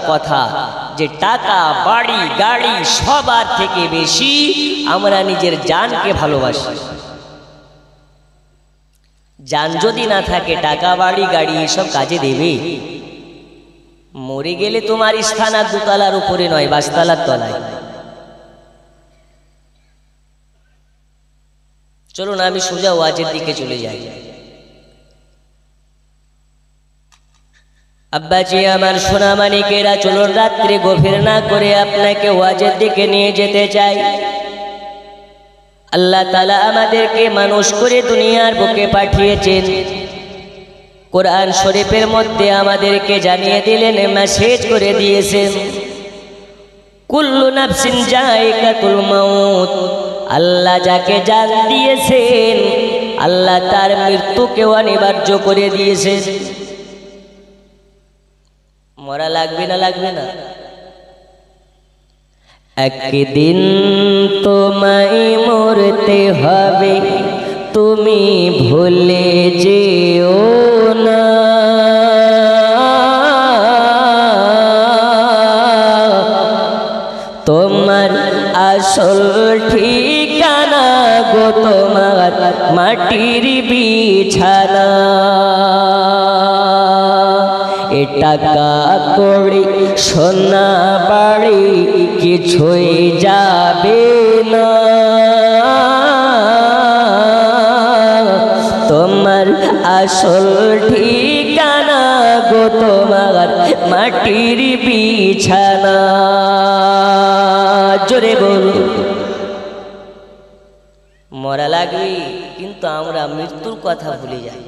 কথা যে টাকা বাড়ি গাড়ি সবার থেকে বেশি আমরা নিজের জানকে ভালোবাসি। জান যদি না থাকে টাকা বাড়ি গাড়ি এসব কাজে দেবে? মরে গেলে তোমার স্থান আর দুতলার উপরে নয়, ৫ তলার তলায়। চলুন আমি সোজা ওয়াজের দিকে চলে যাই। আব্বাজি আমার সোনা মানিকেরা, চলুন রাত্রে গভীর না করে আপনাকে ওয়াজের দিকে নিয়ে যেতে চাই। আল্লাহ তাআলা আমাদেরকে মানুষ করে দুনিয়ার বুকে পাঠিয়েছেন। কোরআন শরীফের মধ্যে আমাদেরকে জানিয়ে দিলেন, মেসেজ করে দিয়েছেন, কুল্লু নাফসিন যায়িকাতুল মাউত। আল্লাহ যাকে জান দিয়েছেন, আল্লাহ তার মৃত্যুকেও অনিবার্য করে দিয়েছেন। মরা লাগবে না লাগবে না? একদিন তোমায় মরতে হবে, তুমি ভুলে যেও না। তোমার আসল ঠিকানা গো তোমার মাটির বিছানা। এ টাকা কড়ি সোনা বাড়ি কিছুই যাবে না। তোমার আসল ঠিকানা গো তোমার মাটির বিছানা। জোরে বলো। মরা লাগবে, কিন্তু আমরা মৃত্যুর কথা ভুলে যাই।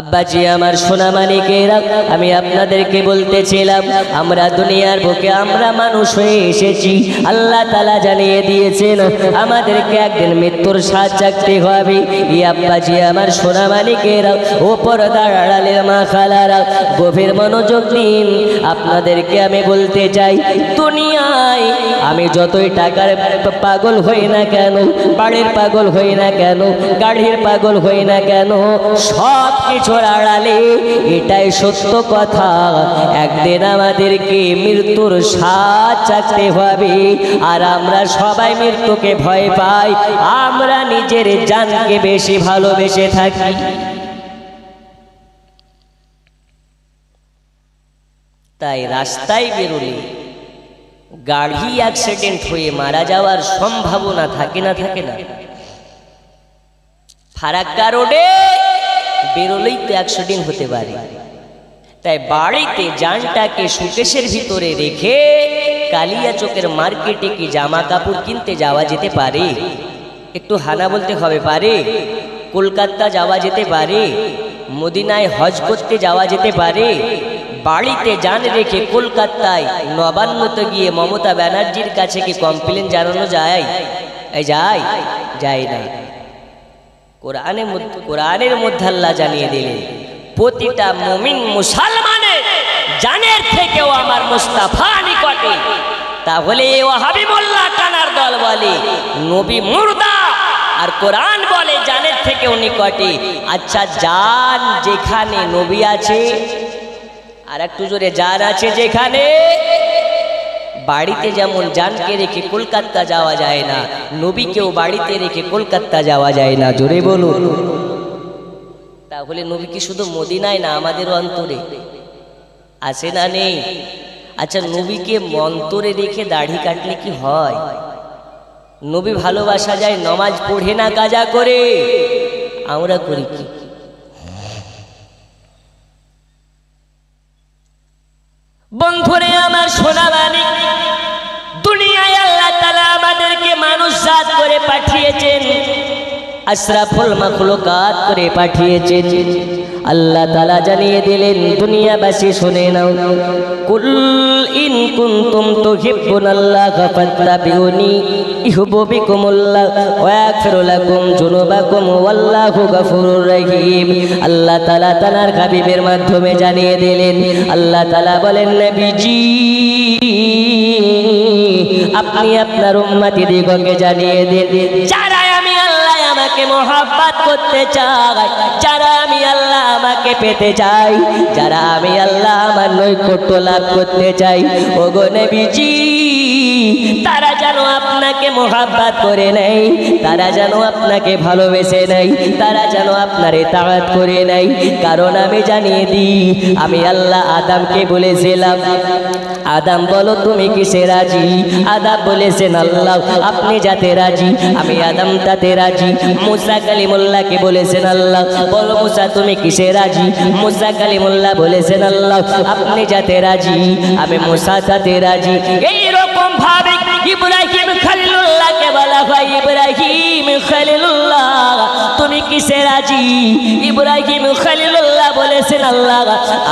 আব্বাজি আমার সোনা মানিকেরা, আমি আপনাদেরকে বলতেছিলাম, আমরা দুনিয়ার বুকে আমরা মানুষ হয়ে এসেছি। আল্লাহ তাআলা জানিয়ে দিয়েছেন আমাদেরকে একদিন মৃত্যুর স্বাদ চাখতে হবে। এই আব্বাজি আমার সোনা মানিকেরা, ও পর্দার আড়ালের মা খালারা, গভীর মনোযোগ দিন। আপনাদেরকে আমি বলতে চাই, দুনিয়ায় আমি যতই টাকার পাগল হই না কেন, বাড়ির পাগল হই না কেন, গাড়ির পাগল হই না কেন, সব কিছুর আড়ালে এটাই সত্য কথা, একদিন আমাদেরকে মৃত্যুর স্বাদ চাখতে হবে। আর আমরা সবাই মৃত্যুকে ভয় পাই, আমরা নিজের জানকে বেশি ভালোবেসে থাকি। তাই রাস্তায় বেরোলে গাড়ি অ্যাক্সিডেন্ট হয়ে মারা যাওয়ার সম্ভাবনা থাকে না? থাকে না? ফারাক্কা রোডে বেরোলেই তো অ্যাক্সিডেন্ট হতে পারে। তাই বাড়িতে জানটাকে সুকেশের ভিতরে রেখে কালিয়াচকের মার্কেটে কি জামা কাপড় কিনতে যাওয়া যেতে পারে? একটু হানা বলতে হবে, পারে? কলকাতা যাওয়া যেতে পারে? মদিনায় হজ করতে যাওয়া যেতে পারে? বাড়িতে জান রেখে কলকাতায় নবান্নতে গিয়ে মমতা ব্যানার্জির কাছে কি কমপ্লেন জানানো যায়? যায়? যায় না। কোরআনের মধ্যে আল্লাহ জানিয়ে দিলেন, প্রতিটা মুমিন মুসলমানের জানের থেকেও আমার মুস্তাফা নিকটে। তাহলে ওয়াহাবি মোল্লা কানার দল বলে নবী মুর্দা, আর কোরআন বলে জানের থেকেও নিকটে। আচ্ছা, জান যেখানে নবী আছে, আর একটু জোরে, জান আছে যেখানে, বাড়িতে যেমন জানকে রেখে কলকাতা যাওয়া যায় না, নবীকেও বাড়িতে রেখে কলকাতা যাওয়া যায় না। জোরে বলুন। তাহলে নবী কি শুধু মদিনায় না, আমাদের অন্তরে আছে না নেই? আচ্ছা, নবীকে অন্তরে রেখে দাড়ি কাটলে কি হয়? নবী ভালোবাসা যায়, নামাজ পড়ে না কাজা করে, আমরা করি কি? বন্ধুরে আমার সোনা মানিক, দুনিয়ায় আল্লাহ তাআলা আমাদেরকে মানুষ জাত করে পাঠিয়েছেন, আশরাফুল মাখলুকাত করে পাঠিয়েছেন। আল্লাহ তাআলা জানিয়ে দিলেন, দুনিয়াবাসী শুনে নাও, কুল ইন কুনতুম তুহিব্বুনাল্লাহা ফাত্তাবিউনি ইউহিব্বুকুমুল্লাহ ওয়া ইয়াগফির লাকুম যুনুবাকুম ওয়াল্লাহু গফুরুর রহিম। আল্লাহ তাআলা তার হাবিবের মাধ্যমে জানিয়ে দিলেন, আল্লাহ তাআলা বলেন, নবীজি আপনি আপনার উম্মতিদিগকে জানিয়ে দিন, যারা আমি আল্লাহ আমাকে মহব্বত করতে চাই, যারা আমি আল্লাহ আমাকে পেতে চাই, যারা আমি আল্লাহ নৈকট্য লাভ করতে চাই। ওগো নবীজি, তারা যেন আপনাকে মোহাব্বত করে নেয়, তারা যেন আপনাকে ভালোবেসে নেয়, তারা যেন আপনার ইতাআত করে নেয়। কারণ আমি জানিয়ে দিই, আমি আল্লাহ আদমকে বলেছিলাম, আদম বলো তুমি কিসে রাজি? আদম বলেছেন আল্লাহ আপনি যাতে রাজি আমি আদম তাতে রাজি। মুসা কালিমুল্লাহকে বলেছেন আল্লাহ বলো মুসা তুমি কিসে রাজি? মুসা কালিমুল্লাহ বলেছেন আল্লাহ আপনি যাতে রাজি আমি মুসা তাতে রাজি। এইরকম ভাবে ইব্রাহিম খলিলুল্লাহকে বলা হয়, ইব্রাহিম খলিলুল্লাহ তুমি কিসে রাজি? ইব্রাহিম খলিলুল্লাহ বলেছেন আল্লাহ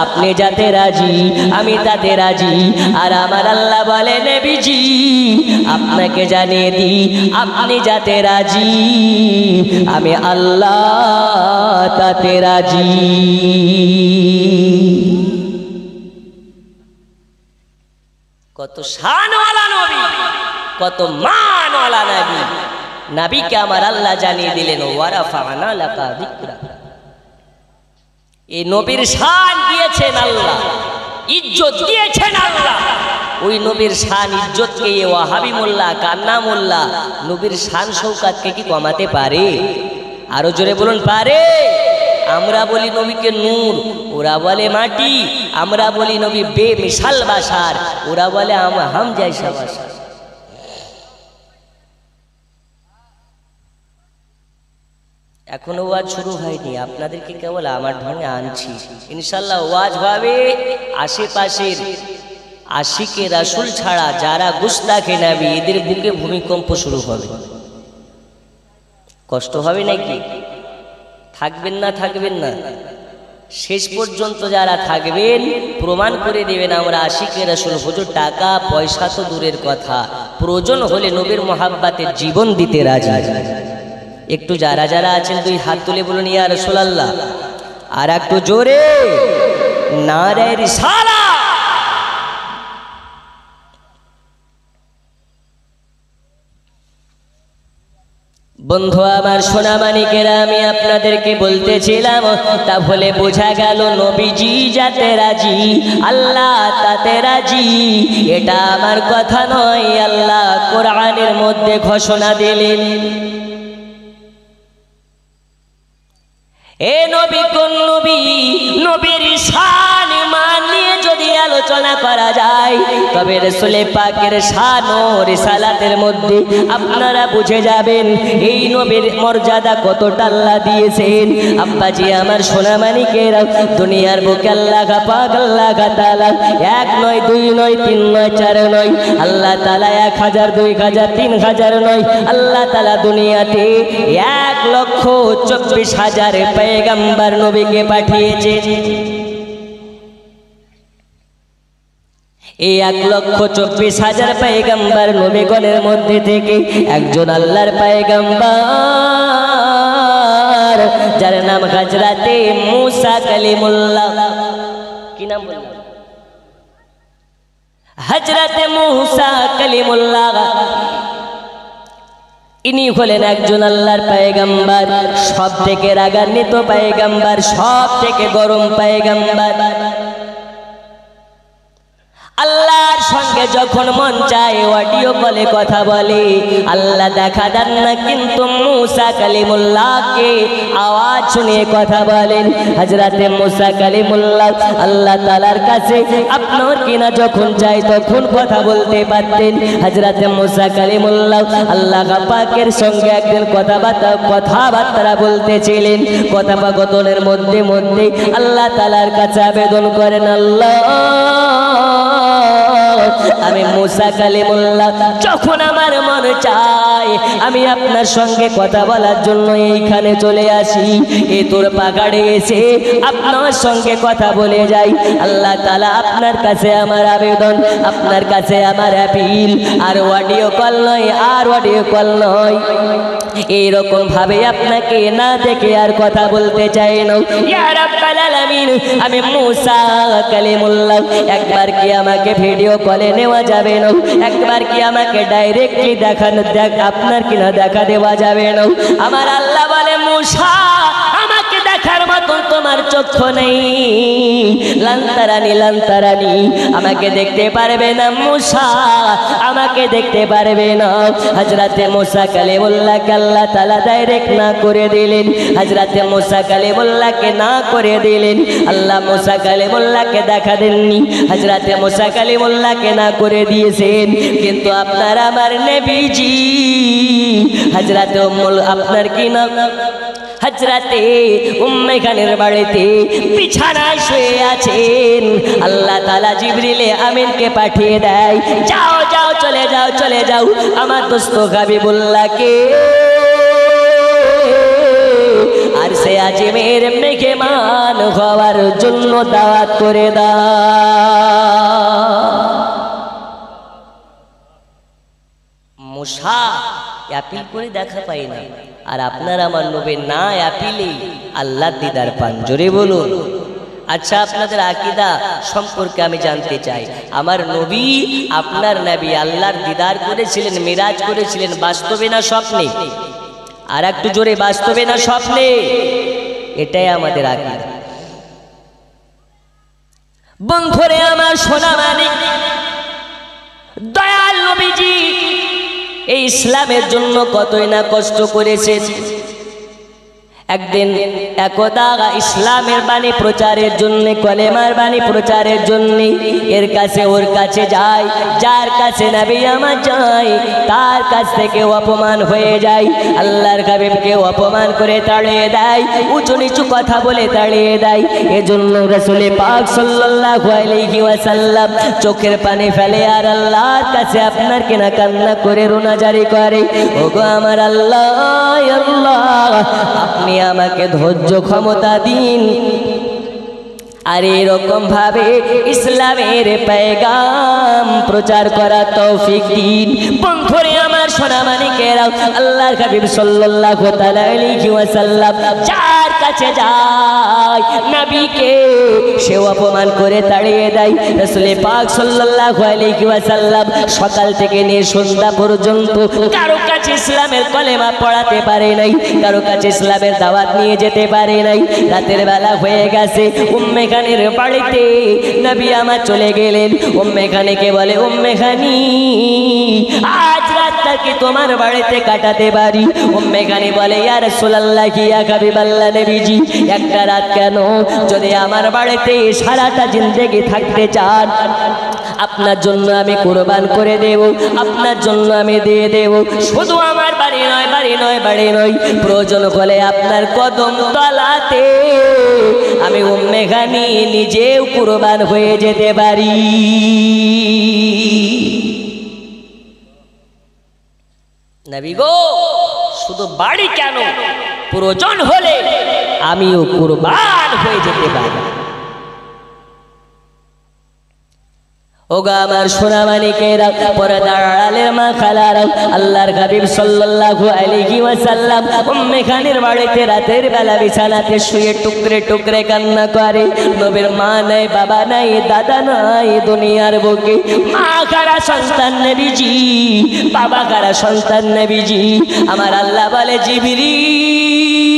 আপনি যাতে রাজি আমি তাতে রাজি। আর আমার আল্লাহ বলে নবীজি আপনাকে জানিয়ে দিই, আপনি যাতে রাজি আমি আল্লাহ তাতে রাজি। কত শানওয়ালা নবী, কত মানওয়ালা নবী, নবীকে আমার আল্লাহ জানিয়ে দিলেন ওয়ারাফা'না লাকা যিকরা। এই নবীর শান দিয়েছেন আল্লাহ, ইজ্জত দিয়েছেন আল্লাহ। ওই নবীর শান ইজ্জতকে ওয়াহাবি মোল্লা কান্না মোল্লা নবীর শান শৌকাতকে কি কমাতে পারে? আরো জোরে বলুন পারে? আমরা বলি নবীকে নূর, ওরা বলে মাটি। আমরা বলি নবী বেমিসাল বাশার, ওরা বলে হাম জাইসা বাশার। এখনো ওয়াজ শুরু হয়নি, আপনাদেরকে কেবল আমার ঢঙে আনছি। ইনশাল্লাহ ওয়াজ ভাবে আশেপাশের আশিকে রাসূল ছাড়া যারা গুস্তাখে নবী এদের বুকে ভূমিকম্প শুরু হবে। কষ্ট হবে নাকি? থাকবেন না থাকবেন না? শেষ পর্যন্ত যারা থাকবেন প্রমাণ করে দেবেন আমরা আশিকে রাসূল। হুজুর টাকা পয়সা তো দূরের কথা, প্রয়োজন হলে নবীর মহাব্বতে জীবন দিতে রাজি। একটু যারা যারা আছেন দুই হাত তুলে বলুন ইয়া রাসূলুল্লাহ। আর একটু জোরে নারে রিসালাত। বন্ধু আমার সোনা মানিকেরা, আমি আপনাদেরকে বলতেছিলাম তাহলে বোঝা গেল নবীজি যাতে রাজি আল্লাহ তাতে রাজি। এটা আমার কথা নয়, আল্লাহ কোরআনের মধ্যে ঘোষণা দিলেন। এ নবী কোন নবী? নবীর শান মান নিয়ে যদি আলোচনা করা যায় তবে রাসূল পাকের শান ও রিসালাতের মধ্যে আপনারা বুঝে যাবেন এই নবীর মর্যাদা কতটা আল্লাহ দিয়েছেন। আব্বাজি আমার সোনা মানিকেরা, দুনিয়ার বুকে আল্লাহ পাক আল্লাহ তাআলা এক নয় দুই নয় তিন নয় চার নয়, আল্লাহ তাআলা 1000 2000 3000 নয়, আল্লাহ তাআলা দুনিয়াতে 1,24,000 পয়গম্বর নবীকে পাঠিয়েছেন। এই 1,24,000 পয়গম্বর নবীগণের মধ্যে থেকে একজন আল্লাহর পয়গম্বর যার নাম হযরতে মুসা কালিমুল্লাহ। কি নাম বললেন? হযরতে মুসা কালিমুল্লাহ। ইনি হলেন একজন আল্লাহর পয়গম্বর, সব থেকে রাগান্বিত পয়গম্বর, সব থেকে গরম পয়গম্বর। আল্লাহর সঙ্গে যখন মন চায় অডিও কলে কথা বলে, আল্লাহ দেখা দেন না কিন্তু মুসা কালিমুল্লাহকে আওয়াজ শুনিয়ে কথা বলেন। হযরতে মুসা কালিমুল্লাহ আল্লাহ তাআলার কাছে আপনার কিনা যখন চাই তখন কথা বলতে পারতেন। হযরতে মুসা কালিমুল্লাহ আল্লাহ পাকের সঙ্গে একদিন কথাবার্তা বলতেছিলেন। কথোপকথনের মধ্যে মধ্যে আল্লাহ তাআলার কাছে আবেদন করেন, আল্লাহ আমি মুসা কালিমুল্লাহ যখন আমার মন চায় আমি আপনার সঙ্গে কথা বলার জন্য এইখানে চলে আসি, এই তোর পাহাড়ে এসে আপনার সঙ্গে কথা বলে যাই। আল্লাহ তাআলা আপনার কাছে আমার আবেদন, আপনার কাছে আমার অ্যাপিল, আর অডিও কল নয়, আর অডিও কল নয়। এইরকম ভাবে আপনাকে না দেখে আর কথা বলতে চাই না। ইয়া রাব্বাল আলামিন, আমি মুসা কালিমুল্লাহ, একবার কি আমাকে ভিডিও কলে নেওয়া যাবে না? একবার কি আমাকে ডাইরেক্টলি আপনার কিনা দেখা দেওয়া যাবে না? আমার আল্লাহ বলে মুসা আমাকে দেখার মতন তোমার তোমার চক্ষু নেই, লান্তারানি আমাকে দেখতে পারবে না মুসা, আমাকে দেখতে পারবে না। হযরতে মুসা কালিমুল্লাহকে আল্লাহ তাআলা ডাইরেক্ট না করে দিলেন, হযরতে মুসা কালিমুল্লাহকে না করে দিলেন। আল্লাহ মুসা কালিমুল্লাহকে দেখা দেননি, হযরতে মুসা কালিমুল্লাহকে না করে দিয়েছেন। কিন্তু আপনার আমার নবীজি হযরতে আপনার কি নাম, হযরতে উম্মে খানের বাড়িতে বিছানায় শুয়ে আছেন। আল্লাহ তাআলা জিবরিলে আমিনকে পাঠিয়ে দেয়, যাও যাও চলে যাও আমার দোস্ত হাবিবুল্লাহকে আর সে আজিমের মেহমান হওয়ার জন্য দাওয়াত করে দাও। মুসা অ্যাপিল করে দেখা পাই না, আর আপনার আমার নবী না অ্যাপিলে আল্লাহর দিদার পান। জোরে বলুন। আচ্ছা, আপনাদের আকীদা সম্পর্কে আমি জানতে চাই। আমার নবী আপনার নবী আল্লাহর দিদার করেছিলেন, মিরাজ করেছিলেন, বাস্তবে না স্বপ্নে? আর একটু জোরে, বাস্তবে না স্বপ্নে? এটাই আমাদের আকীদা। বন্ধুরে আমার সোনা মানিক, দয়াল নবীজি এই ইসলামের জন্য কতই না কষ্ট করেছেন। একদিন একদা ইসলামের বাণী প্রচারের জন্য, কলেমার বাণী প্রচারের জন্য এর কাছে ওর কাছে যায়, যার কাছে নবী আমার যায় তার কাছ থেকে অপমান হয়ে যায়। আল্লাহর হাবিবকে অপমান করে তাড়িয়ে দেয়, উঁচু নিচু কথা বলে তাড়িয়ে দেয়। এজন্য রাসূল পাক সাল্লাল্লাহু আলাইহি ওয়াসাল্লাম চোখের পানি ফেলে আর আল্লাহর কাছে আপনার কিনা কান্না করে রোনা জারি করে, ওগো আমার আল্লাহ, আল্লাহ আপনি আমাকে ধৈর্য ক্ষমতা দিন, আর এরকম ভাবে ইসলামের পেগাম প্রচার করা তৌফিক দিন। বন্ধুরে আমার সোনা মানিকেরা, আল্লাহর হাবিব সাল্লাল্লাহু তাআলা আলাইহি ওয়াসাল্লাম যার কাছে যায় নবীকে সে অপমান করে তাড়িয়ে দেয়। রাসূল পাক সাল্লাল্লাহু আলাইহি ওয়াসাল্লাম সকাল থেকে নিয়ে সন্ধ্যা পর্যন্ত কারো কাছে ইসলামের কলেমা পড়াতে পারে নাই, কারো কাছে ইসলামের দাওয়াত নিয়ে যেতে পারে নাই। রাতের বেলা হয়ে গেছে, উম্মে খানের বাড়িতে নবী আমার চলে গেলেন। উম্মে খানিকে বলে, উম্মে খানি আজ রাতটা কি তোমার বাড়িতে কাটাতে পারি? উম্মে খানি বলে, ইয়া রাসূলুল্লাহ, ইয়া হাবিবাল্লাহ নবীজি, একটা রাত কেন? যদি আমার বাড়িতে সারাটা জিন্দেগি থাকতে চান, আপনার জন্য আমি কুরবান করে দেব, আপনার জন্য আমি দিয়ে দেব। শুধু আমার বাড়ি নয়, বাড়ি নয়, প্রয়োজন হলে আপনার কদম তলাতে আমি উম্মে খানি নিজেও কুরবান হয়ে যেতে পারি। নবী গো, শুধু বাড়ি কেন, প্রয়োজন হলে আমিও কুরবান হয়ে যেতে পারি। ওগা আমার সোনা মানিকেরা, পর্দার আড়ালের মা খালারা, আল্লাহর হাবিব সাল্লাল্লাহু আলাইহি ওয়াসাল্লাম উম্মে খানের বাড়িতে রাতের বেলা বিছানাতে শুয়ে টুকরে টুকরে কান্না করে। নবীর মা নাই, বাবা নাই, দাদা নাই দুনিয়ার বুকে। মা কারা সন্তান নবীজি, বাবা কারা সন্তান নবীজি। আমার আল্লাহ বলে, জিবরিল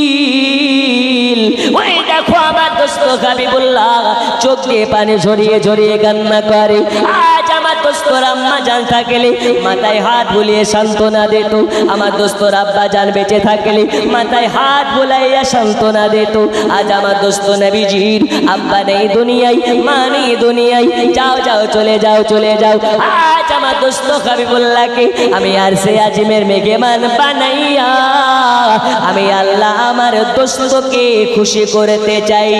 ওই দেখো আমার দোস্ত হাবিবুল্লাহ চোখ দিয়ে পানি ঝরিয়ে ঝরিয়ে কান্না করে। আজ আমার দোস্তর আম্মা জান থাকলে মাথায় হাত বুলিয়ে সান্ত্বনা দিত, আমার দোস্তর আব্বা জান বেঁচে থাকলে মাথায় হাত বুলাইয়া সান্ত্বনা দিত। আজ আমার দোস্ত নবীজির আব্বা নেই দুনিয়ায়, মা নেই দুনিয়ায়, যাও যাও চলে যাও চলে যাও। আজ আমার দোস্ত হাবিবুল্লাহকে আমি আরশে আজিমের মেহমান বানাইয়া আমি আল্লাহ আমার দোস্তকে খুশি করতে চাই।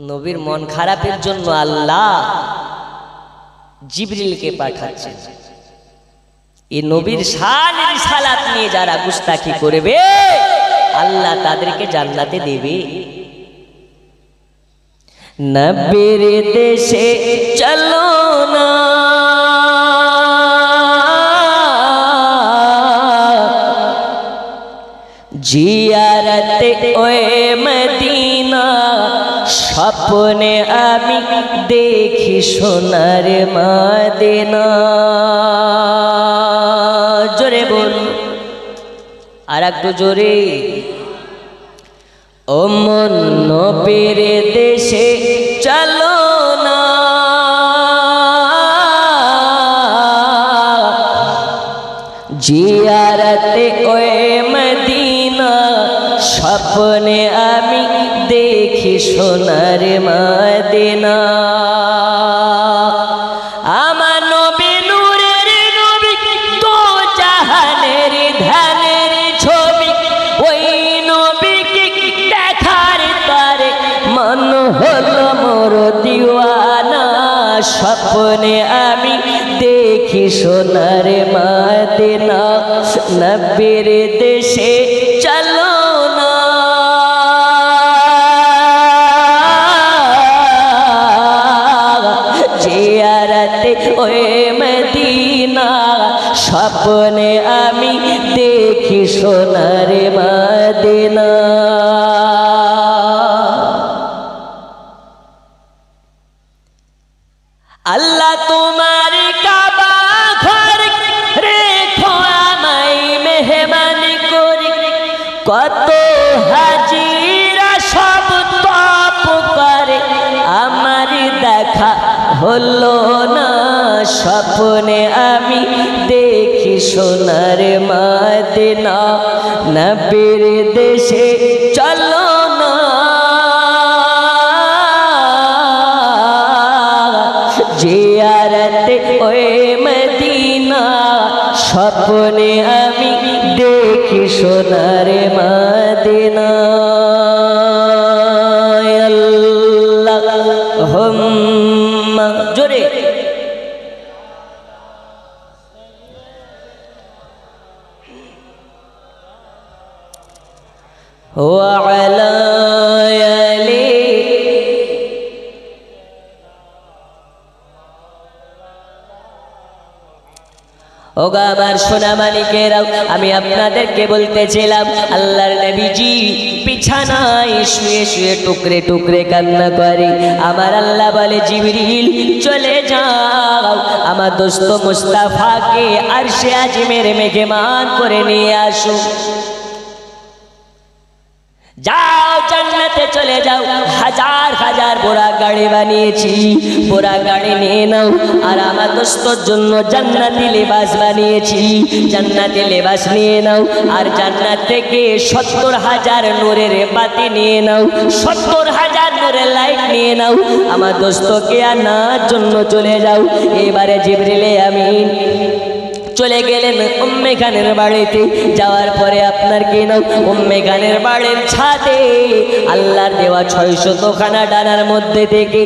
নবীর মন খারাপের জন্য আল্লাহ জিবরিলকে পাঠাচ্ছেন। এই নবীর শান রিসালাত নিয়ে যারা গুস্তাখি করবে আল্লাহ তাদেরকে জান্নাতে দেবে। নবীর দেশে চলো না, জিয়ারতে ওয়ে মদিনা, স্বপ্নে আমি দেখি সোনার মদিনা। জোরে বল, আর একটু জোরে। ও মন নবীর দেশে চলো না, জিয়ারতে ওই মদিনা, স্বপ্নে আমি দেখি সোনার মদিনা। আমার নবী নূরের নবী, তো জাহানের ধ্যানের ছবি, ওই নবীকে দেখার তারে মন হলো মোর দিওয়ানা। স্বপ্নে আমি দেখি সোনার মদিনা, নবীর দেশে চলো না। জিয়ারতে ওই মদিনা, স্বপ্নে আমি দেখি সোনার মদিনা। আল্লাহ তোমার কাবা ঘর রেখো আমায় মেহমান করি, কত হাজিরা সব তপ করে, আমার দেখা হলো না। স্বপ্নে আমি দেখি সোনার মদিনা, নবীর দেশে চলো না। জিয়ারতে ওই মদিনা, স্বপ্নে আমি দেখি সোনার মদিনা। আল্লাহুম্মা জোরে। ওয়া আলা আলি। ওগো আমার সোনা মানিকেরাও, আমি আপনাদেরকে বলতেছিলাম আল্লাহর নবীজি বিছানায় শুয়ে শুয়ে টুকরে টুকরে কান্না করে। আমার আল্লাহ বলে জিবরিল চলে যাও, আমার দোস্ত মুস্তাফাকে আরশে আজিমের মেহমান করে নিয়ে আসো। যাও জান্নাতে চলে যাও, হাজার হাজার বোরা গাড়ি বানিয়েছি, বোরা গাড়ি নিয়ে নাও। আর আমার দোস্তর জন্য জান্নাতি লেবাস বানিয়েছি, জান্নাতি লেবাস নিয়ে নাও। আর জান্নাত থেকে 70,000 নূরের বাতি নিয়ে নাও, 70,000 নূরের লাইট নিয়ে নাও। আমার দোস্তকে আনার জন্য চলে যাও। এবারে জিবরিলে আমিন চলে গেলেন উম্মে খানের বাড়িতে। যাওয়ার পরে আপনার কি নাও, উম্মে খানের বাড়ির ছাদে আল্লাহর দেওয়া 600খানা ডানার মধ্যে থেকে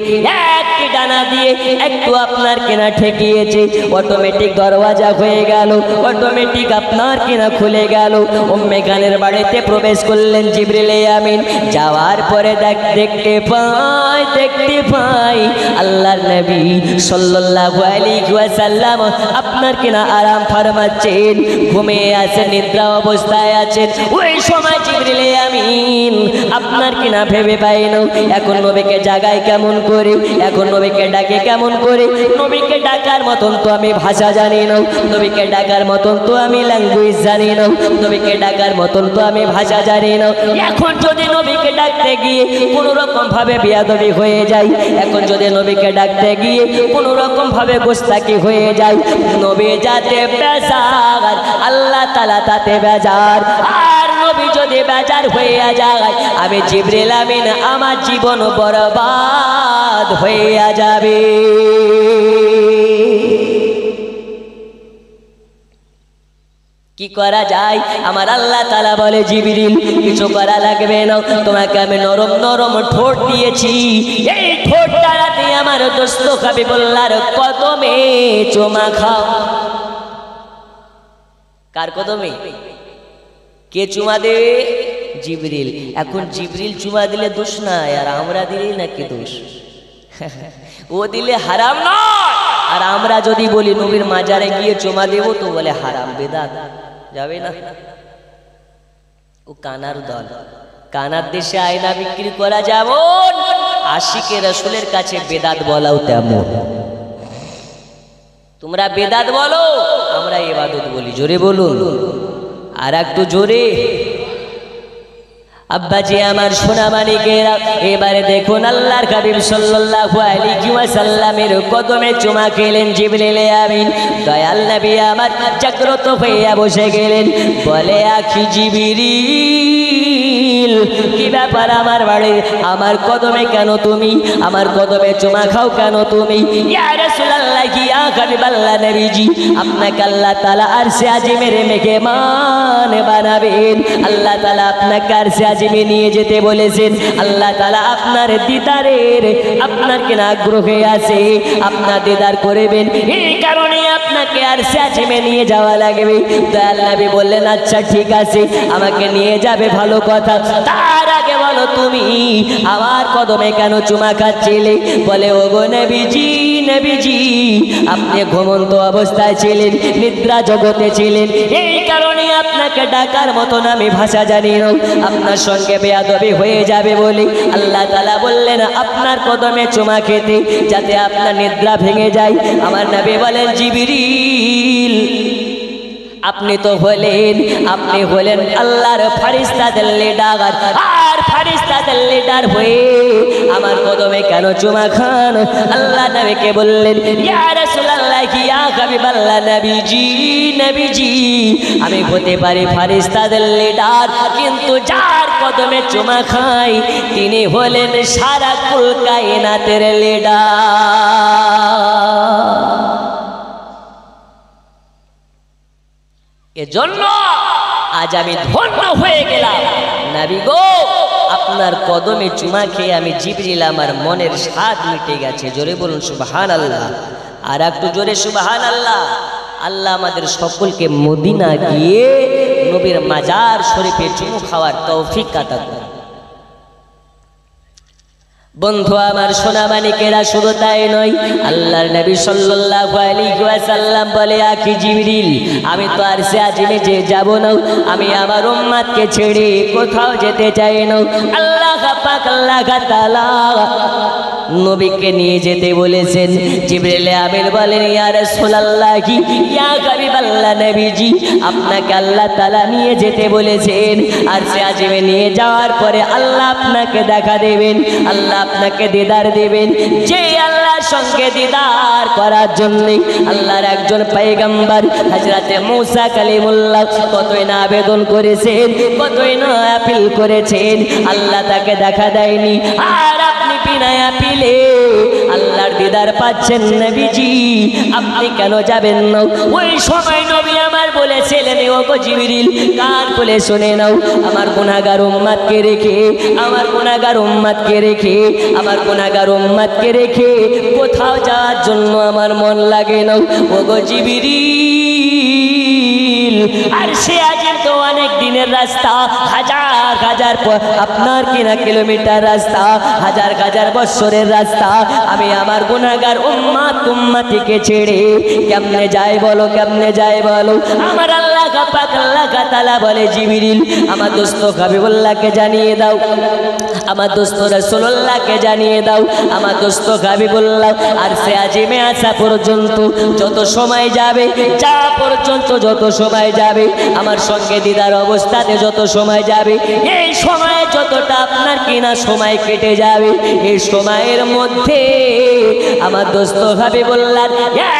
একটি ডানা দিয়ে একটু আপনার কেনা ঠেকিয়েছে, অটোমেটিক দরওয়াজা হয়ে গেল, অটোমেটিক আপনার কেনা খুলে গেল। উম্মে খানের বাড়িতে প্রবেশ করলেন জিবরিলে আমিন। যাওয়ার পরে দেখতে পাই আল্লাহর নবী সাল্লাল্লাহু আলাইহি ওয়াসাল্লাম আপনার কিনা আরাম ফরমাচ্ছেন, ঘুমিয়ে আছেন, নিদ্রা অবস্থায় আছেন। ওই সময় জিবরিলে আমিন আপনার কিনা ভেবে পাই না এখন নবীকে জাগায় কেমন করে, এখন নবীকে ডাকে কেমন করে। নবীকে ডাকার মতন তো আমি ভাষা জানি না, নবীকে ডাকার মতন তো আমি ল্যাঙ্গুয়েজ জানি না, নবীকে ডাকার মতন তো আমি ভাষা জানি না। এখন যদি নবীকে ডাকতে গিয়ে কোনো রকম ভাবে বিয়াদবি হয়ে যায়, এখন যদি নবীকে ডাকতে গিয়ে কোনো রকম ভাবে গোস্তাকি হয়ে যায়, নবী যাতে বেজার, আল্লাহ তাআলা তাতে বেজার। আর নবী যদি বেজার হয়ে যায়, আমি জিবরিল আমিন আমার জীবন বরবাদ হয়ে যাবে। কি করা যায়? আমার আল্লাহ তাআলা বলে জিবরিল কিছু করা লাগবে না, তোমাকে আমি নরম নরম ঠোঁট দিয়েছি, এই ঠোঁট দ্বারাতে আমার দোস্ত হাবিবুল্লাহর কদমে চুমা খাও। কার কদমে? কে চুমা দেবে? জিবরিল। এখন জিবরিল চুমা দিলে দোষ নাই, আর আমরা দিলেই নাকি দোষ? ও দিলে হারাম নয়, আর আমরা যদি বলি নবীর মাজারে গিয়ে চুমা দেব তো বলে হারাম, বেদাত, যাবে না। ও কানার দল। কানার দেশে আয়না বিক্রি করা যেমন, আশিকে রাসূলের কাছে বেদাত বলাও তেমন। তোমরা বেদাত বলো, আমরা ইবাদত বলি, জোরে বলুন। আর একটু জোরে। আব্বাজি আমার সোনা মানিকেরা, এবারে দেখুন আল্লাহর হাবিব সাল্লাল্লাহু আলাইহি ওয়াসাল্লামের কদমে চুমা খেলেন জিবরিল আমিন। দয়াল নবী আমার জাগ্রত হইয়া বসে গেলেন, বলে আখি জিবরিল, কি ব্যাপার আমার বাড়ি, আমার কদমে কেন তুমি, আমার কদমে চুমা খাও কেন তুমি? ইয়া রাসূলুল্লাহ, ইয়া হাবিবাল্লাহ নবীজি, আপনাকে আল্লাহ তাআলা আরশে আজিমের মেহমান বানাবেন। আল্লাহ তাআলা আপনাকে আরশে আজিমে নিয়ে যেতে বলেছেন। আল্লাহ তাআলা আপনার দিদারের আপনার কেনা আগ্রহে আছে, আপনার দিদার করবেন, এই কারণে আপনাকে আরশে আজিমে নিয়ে যাওয়া লাগবে। দয়াল নবী বললেন, আচ্ছা ঠিক আছে, আমাকে নিয়ে যাবে, ভালো কথা। তার আগে বলো তুমি আমার কদমে কেন চুমা খাচ্ছিলে? বলে, ওগো নবীজি, নবীজি আপনি ঘুমন্ত অবস্থায় ছিলেন, নিদ্রা জগতে ছিলেন, এই কারণে আপনাকে ডাকার মতন আমি ভাষা জানি না, আপনার সঙ্গে বেয়াদবি হয়ে যাবে বলে আল্লাহ তাআলা বললেন আপনার কদমে চুমা খেতে, যাতে আপনার নিদ্রা ভেঙে যায়। আমার নবী বলেন, জিবরিল আপনি তো হলেন, আপনি হলেন আল্লাহর ফেরেশতাদের লিডার, আর ফেরেশতাদের লিডার হয়ে আমার কদমে কেন চুমা খান? আল্লাহ নবীকে বললেন, ইয়া রাসূলুল্লাহ, ইয়া হাবিবাল্লাহ নবীজি, নবীজি আমি হতে পারি ফেরেশতাদের লিডার, কিন্তু যার কদমে চুমা খাই তিনি হলেন সারা কুল কায়নাতের লিডার। এজন্য আজ আমি ধন্য হয়ে গেলাম। নবী গো, আপনার কদমে চুমা খেয়ে আমি জিবরিল আমার মনের স্বাদ মিটে গেছে। জোরে বলুন সুবহানাল্লাহ, আর একটু জোরে সুবহানাল্লাহ। আল্লাহ আমাদের সকলকে মদিনা গিয়ে নবীর মাজার শরীফে চুমু খাওয়ার তৌফিক আতা করুন। বন্ধু আমার সোনা মানিকেরা, শুধু তাই নয়, আল্লাহর নবী সাল্লাল্লাহু আলাইহি ওয়াসাল্লাম বলে, আখি জিবরিল আমি তো আরশে আজিমে যে যাব না, আমি আমার উম্মতকে ছেড়ে কোথাও যেতে চাই না। আল্লাহ পাক আল্লাহ তাআলা নবীকে নিয়ে যেতে বলেছেন। জিবরিল আমিন বলেন, ইয়া রাসূলুল্লাহ, ইয়া হাবিবাল্লাহ নবীজি আপনাকে আল্লাহ তাআলা নিয়ে যেতে বলেছেন। আরশে আজিমে নিয়ে যাওয়ার পরে আল্লাহ আপনাকে দেখা দেবেন, আল্লাহ আপনাকে দিদার দেবেন। যে আল্লাহর সঙ্গে দিদার করার জন্য আল্লাহর একজন পয়গম্বর হযরতে মুসা কালিমুল্লাহ কতই না আবেদন করেছেন, কতই না আপিল করেছেন, আল্লাহ তাকে দেখা দেয়নি। আর আপনি বিনা আপিলে আল্লাহর দিদার পাচ্ছেন নবীজি, আপনি কেন যাবেন না? ওই সময় নবী আমার বলেছিলেন, ওগো জিবরিল কান খুলে শুনে নাও, আমার গুনাহগার উম্মতকে রেখে, আমার গুনাহগার উম্মতকে রেখে, আমার গুনাহগার উম্মতকে রেখে কোথাও যাওয়ার জন্য আমার মন লাগে না। ওগো জিবরিল, আর সে আজিম তো অনেক দিনের রাস্তা, হাজার হাজার আপনার কিনা কিলোমিটার রাস্তা, হাজার হাজার বছরের রাস্তা, আমি আমার গুনাহগার উম্মতিকে ছেড়ে কেমনে যাই বলো, কেমনে যাই বলো? আমার আল্লাহ পাক আল্লাহ তাআলা বলে, জিবরিল আমার দোস্ত হাবিবুল্লাহকে জানিয়ে দাও, আমার দোস্ত রাসূলুল্লাহকে জানিয়ে দাও, আমার দোস্ত হাবিবুল্লাহ আরশে আজিমে আসা পর্যন্ত যত সময় যাবে, যা পর্যন্ত যত সময় যাবে, আমার সঙ্গে দিদার অবস্থাতে যত সময় যাবে, এই সময়ে যতটা আপনার কিনা সময় কেটে যাবে, এই সময়ের মধ্যে আমার দোস্ত হাবিবুল্লাহ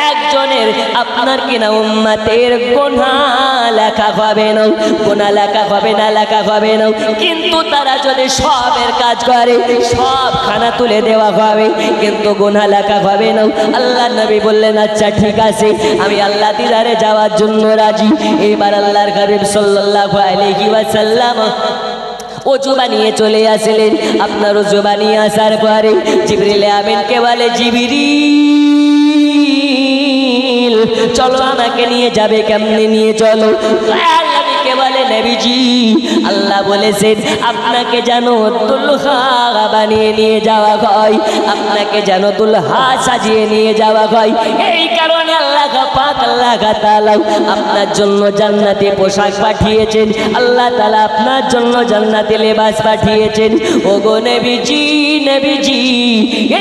একজনের আপনার কিনা উম্মতের গুনাহ লেখা হবে না, গুনাহ লেখা হবে না, লেখা হবে না। কিন্তু তারা যদি সবের কাজ করে সব খানা তুলে দেওয়া হবে, কিন্তু গুনাহ লেখা হবে না। আল্লাহ নবী বললেন, আচ্ছা ঠিক আছে, আমি আল্লাহ দিদারে যাওয়ার জন্য রাজি। এবার আল্লাহর হাবিব সাল্লাল্লাহু আলাইহি ওয়াসাল্লাম ওযু বানিয়ে চলে আসলেন। আপনার ওযু বানিয়ে আসার পরে জিবরিল আমিনকে বলে, জিবরিল চলো আমাকে নিয়ে যাবে, কেমনে নিয়ে চলো? নবীকে বলে, নবীজি আল্লাহ বলেছেন আপনাকে যেন দুলহা বানিয়ে নিয়ে যাওয়া হয়, আপনাকে যেন দুলহা সাজিয়ে নিয়ে যাওয়া হয়, এই কারণে আল্লাহ পাক আল্লাহ তাআলা আপনার জন্য জান্নাতি পোশাক পাঠিয়েছেন, আল্লাহ তাআলা আপনার জন্য জান্নাতি লেবাস পাঠিয়েছেন। ওগো নবীজি, নবীজি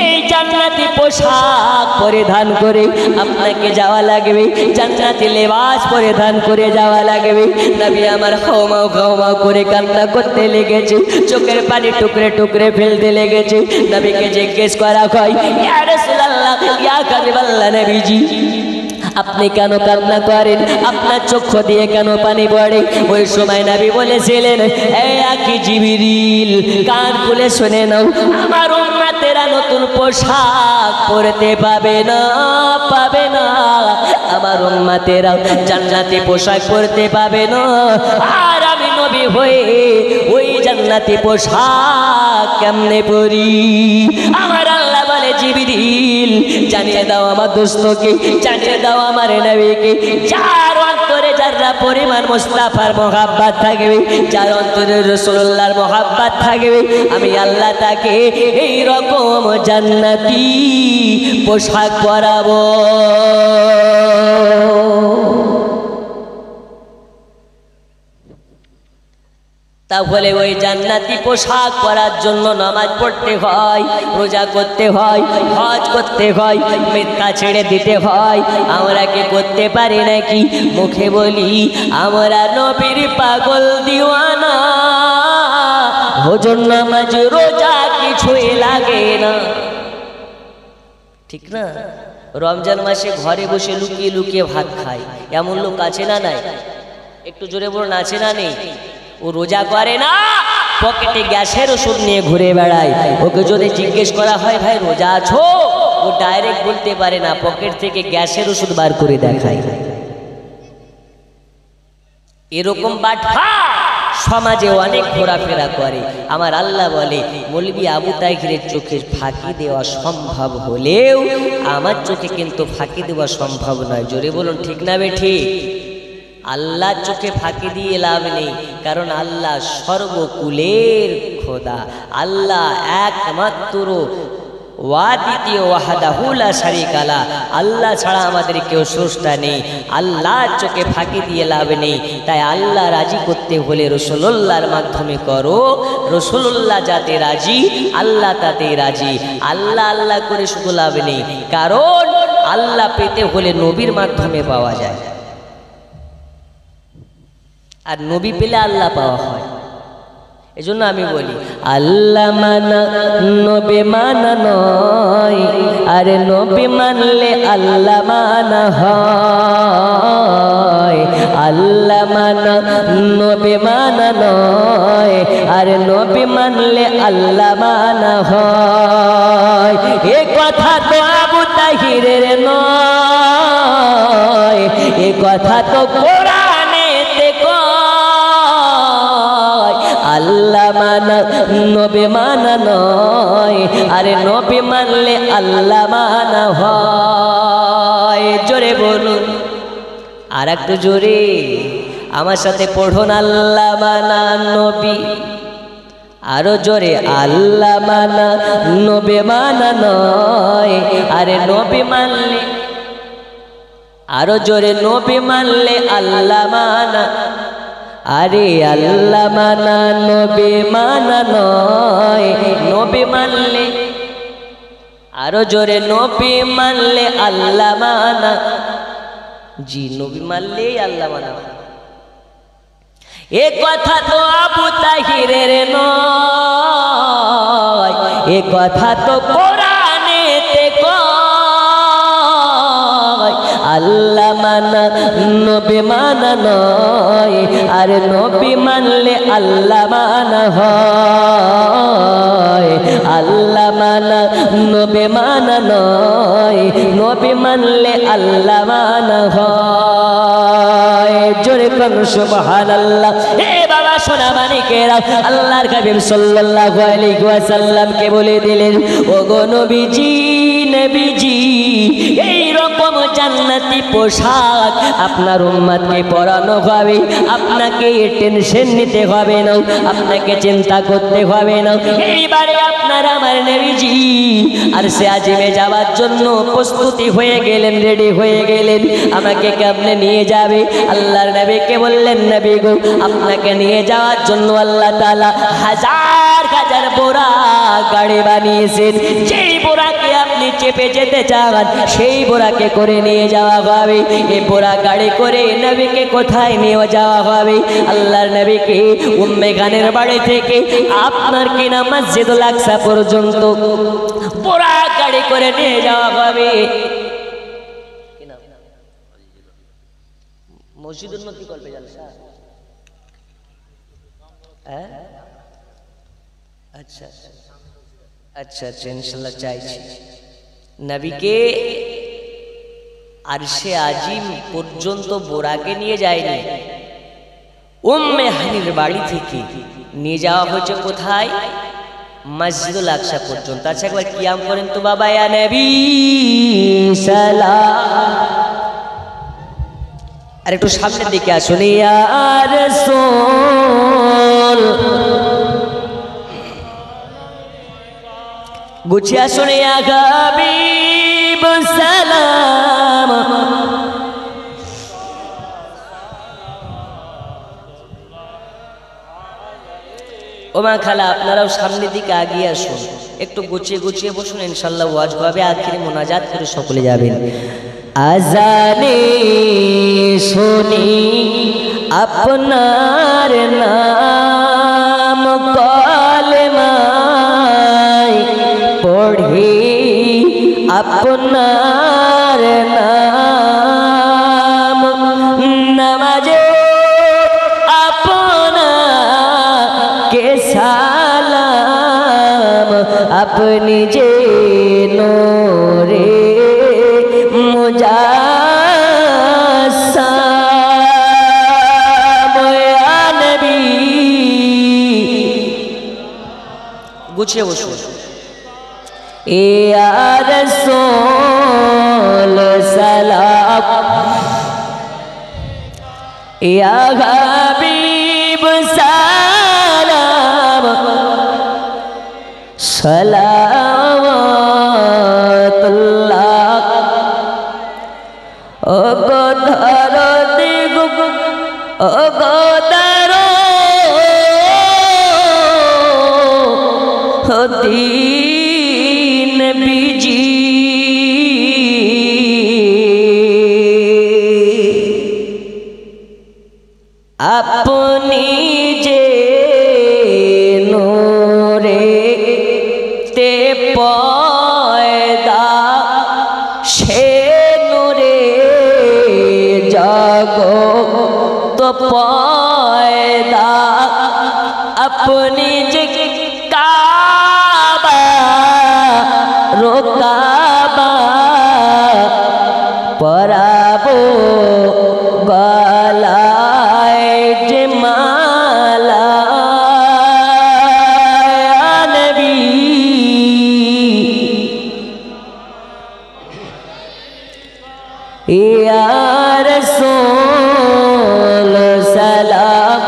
এই জান্নাতি পোশাক পরিধান করে আপনাকে যাওয়া লাগবে, জান্নাতি লেবাস পরিধান করে যাওয়া লাগবে। নবী আমার খাওমাও খাওমাও করে কান্না করতে লেগেছে, চোখের পানি টুকরে টুকরে ফেলতে লেগেছে। নবীকে জিজ্ঞেস করা হয়, ইয়া রাসূলুল্লাহ, ইয়া হাবিবাল্লাহ, নবীজি আপনি কেন কান্না করেন, আপনার চক্ষু দিয়ে কেন পানি পড়ে? ওই সময় নবী বলেছিলেন, হে আকি জিবরিল, কান খুলে শুনে নাও, আমার উম্মতেরা নতুন পোশাক পরতে পাবে না, পাবে না। আমার উম্মতেরা জান্নাতি পোশাক পরতে পাবে না। আর আমি নবী হয়ে ওই জান্নাতি পোশাক কেমনে পরি? আমার আল্লাহ বলে, জিবরিল জানিয়ে দাও আমার দোস্তকে, জানিয়ে দাও আমার নবীকে, যার অন্তরে যারা পরিমাণ মুস্তাফার মোহাব্বত থাকবে, যার অন্তরে রাসূলুল্লাহর মোহাব্বত থাকবে, আমি আল্লাহ তাকে এই রকম জান্নাতি পোশাক পরাবো। তাহলে ওই জান্নাতি পোশাক পরার জন্য নামাজ পড়তে হয়, রোজা করতে হয়, হজ করতে হয়, মিথ্যা ছেড়ে দিতে হয়। আমরা কি করতে পারি নাকি? মুখে বলি আমরা নবীর পাগল দিওয়ানা, হুজুর নামাজ রোজা কিছুই লাগে না, ঠিক না? রমজান মাসে ঘরে বসে লুকিয়ে লুকিয়ে ভাত খায়, এমন লোক আছে না নাই? একটু জোরে বলুন, আছে না নেই? ও রোজা করে না, পকেটে গ্যাসের ওষুধ নিয়ে ঘুরে বেড়ায়। ওকে যদি জিজ্ঞেস করা হয়, ভাই রোজা আছো, ও ডাইরেক্ট বলতে পারে না, পকেট থেকে গ্যাসের ওষুধ বার করে দেখায়। এরকম বাটফা সমাজে অনেক ঘোরাফেরা করে। আমার আল্লাহ বলে, মৌলবী আবু তাহেরের চোখে ফাঁকি দেওয়া সম্ভব হলেও আমার চোখে কিন্তু ফাঁকি দেওয়া সম্ভব নয়। জোরে বলুন, ঠিক না বেঠিক? আল্লাহ চোখে ফাঁকি দিয়ে লাভ নেই, কারণ আল্লাহ সর্বকুলের খোদা, আল্লাহ একমাত্র ওয়াদিতীয় ওয়াহদাহু লা শারীকা লা, আল্লাহ ছাড়া আমাদের কেউ স্রষ্টা নেই। আল্লাহর চোখে ফাঁকি দিয়ে লাভ নেই। তাই আল্লাহ রাজি করতে হলে রাসূলুল্লাহর মাধ্যমে করো, রাসূলুল্লাহ যাতে রাজি আল্লাহ তাতে রাজি। আল্লাহ আল্লাহ করে শুধু লাভ নেই, কারণ আল্লাহ পেতে হলে নবীর মাধ্যমে পাওয়া যায়, আর নবী পেলে আল্লাহ পাওয়া হয়। এজন্য আমি বলি, আল্লাহ মানা নবী মানা নয়, আরে নবী মানলে আল্লাহ মানা হয়। আল্লাহ মানা নবী মানা নয়, আরে নবী মানলে আল্লাহ মানা হয়। এ কথা তো আবু তাহিরের নয়, এ কথা তো কোরআনেতে কয়। আল্লাহ মানা নবী মানা নয়, আরে নবী মানলে আল্লাহ মানা হয়। জোরে বলুন, আর একটু জোরে আমার সাথে পড়ুন, আল্লাহ মানা নবী, আরো জোরে, আল্লাহ মানা নবী মানা নয়, আরে নবী মানলে, আরো জোরে, নবী মানলে আল্লাহ মানা, আরে আল্লাহ মানা নবী মানা নয়, নবী মানলে, আরো জোরে, নবী মানলে আল্লাহ মানা। জি, নবী মানলে আল্লাহ মানা। এ কথা তো আবু তাহিরের নয়, এ কথা তো কোরআনেতে কয়। আল্লাহ মানা নবী মানা নয়, আর নবী মানলে আল্লাহ মানা হয়। আল্লাহ মানা নবী মানা নয়, নবী মানলে আল্লাহ মানা হয়। জোরে কোন সুবহানাল্লাহ। এ বাবা সোনা মানিকেরা, আল্লাহর হাবিব সাল্লাল্লাহু আলাইহি ওয়াসাল্লামকে বলে দিলেন, ওগো নবীজি, নবীজি এই রকম জান্নাতি পোশাক আপনার উম্মতকে পরানো হবে। আপনাকে টেনশন নিতে হবে না, আপনাকে চিন্তা করতে হবে না। এইবারে আপনার আমার নবীজি আর সে আজিমে যাওয়ার জন্য প্রস্তুতি হয়ে গেলেন, রেডি হয়ে গেলেন। আমাকে কেমনে নিয়ে যাবে? আল্লাহর নবীকে বললেন, নবী গো, আপনাকে নিয়ে যাওয়ার জন্য আল্লাহ তাআলা হাজার হাজার বোরা গাড়ি বানিয়েছেন। যেই বোরাকে আপনি চেপে যেতে চান সেই বোরাকে করে নিয়ে যাওয়া হবে। এই বোরা গাড়ি করে নবীকে কোথায় নিয়ে যাওয়া হবে? আল্লাহর নবীকে উম্মে খানের বাড়ি থেকে আপনার কিনা মসজিদুল আকসা পর্যন্ত বোরা গাড়ি করে নিয়ে যাওয়া হবে। মসজিদুল নবী করবে জালসা? হ্যাঁ, আচ্ছা আচ্ছা আচ্ছা, ইনশাল্লাহ চাইছি। নবীকে আরশে আজিম পর্যন্ত বোরাকে নিয়ে যায়নি, উম্মে হানির বাড়ি থেকে নিয়ে যাওয়া হয়েছে কোথায়? মসজিদুল আকসা পর্যন্ত। আচ্ছা একবার কিয়াম করেন তো বাবা, ইয়া নবী সালাম। আর একটু সামনের দিকে আসুন, ইয়া রাসূল। গুছিয়ে আসুন, ইয়া হাবিব সালাম। ওমা খালা, আপনারাও সামনের দিকে আগিয়ে আসুন, একটু গুছিয়ে গুছিয়ে বসুন। ইনশাল্লাহ ওয়াজ হবে, আখিরে মোনাজাত করে সকলে যাবেন। আজানে শুনি আপনার নাম, কলেমায় পড়ি আপনার নাম, নামাজে আপনাকে সালাম, আপনি যে নূরে মুজাসসাম, ইয়া নবী। গুছিয়ে বসুন। ইয়া রাসূল সালাম, ইয়া হাবিব সালাম, সালাওয়াতুল্লাহ। ও গো ধরতি গো, ও গো ধরতি নবীজি, আপনি যে নূরে তে পয়দা, সে নূরে জগত পয়দা, আপনি যে কাবা রোকাবা পরাবো গলায় যে মালা, নবী। ইয়া রাসূল সালাম,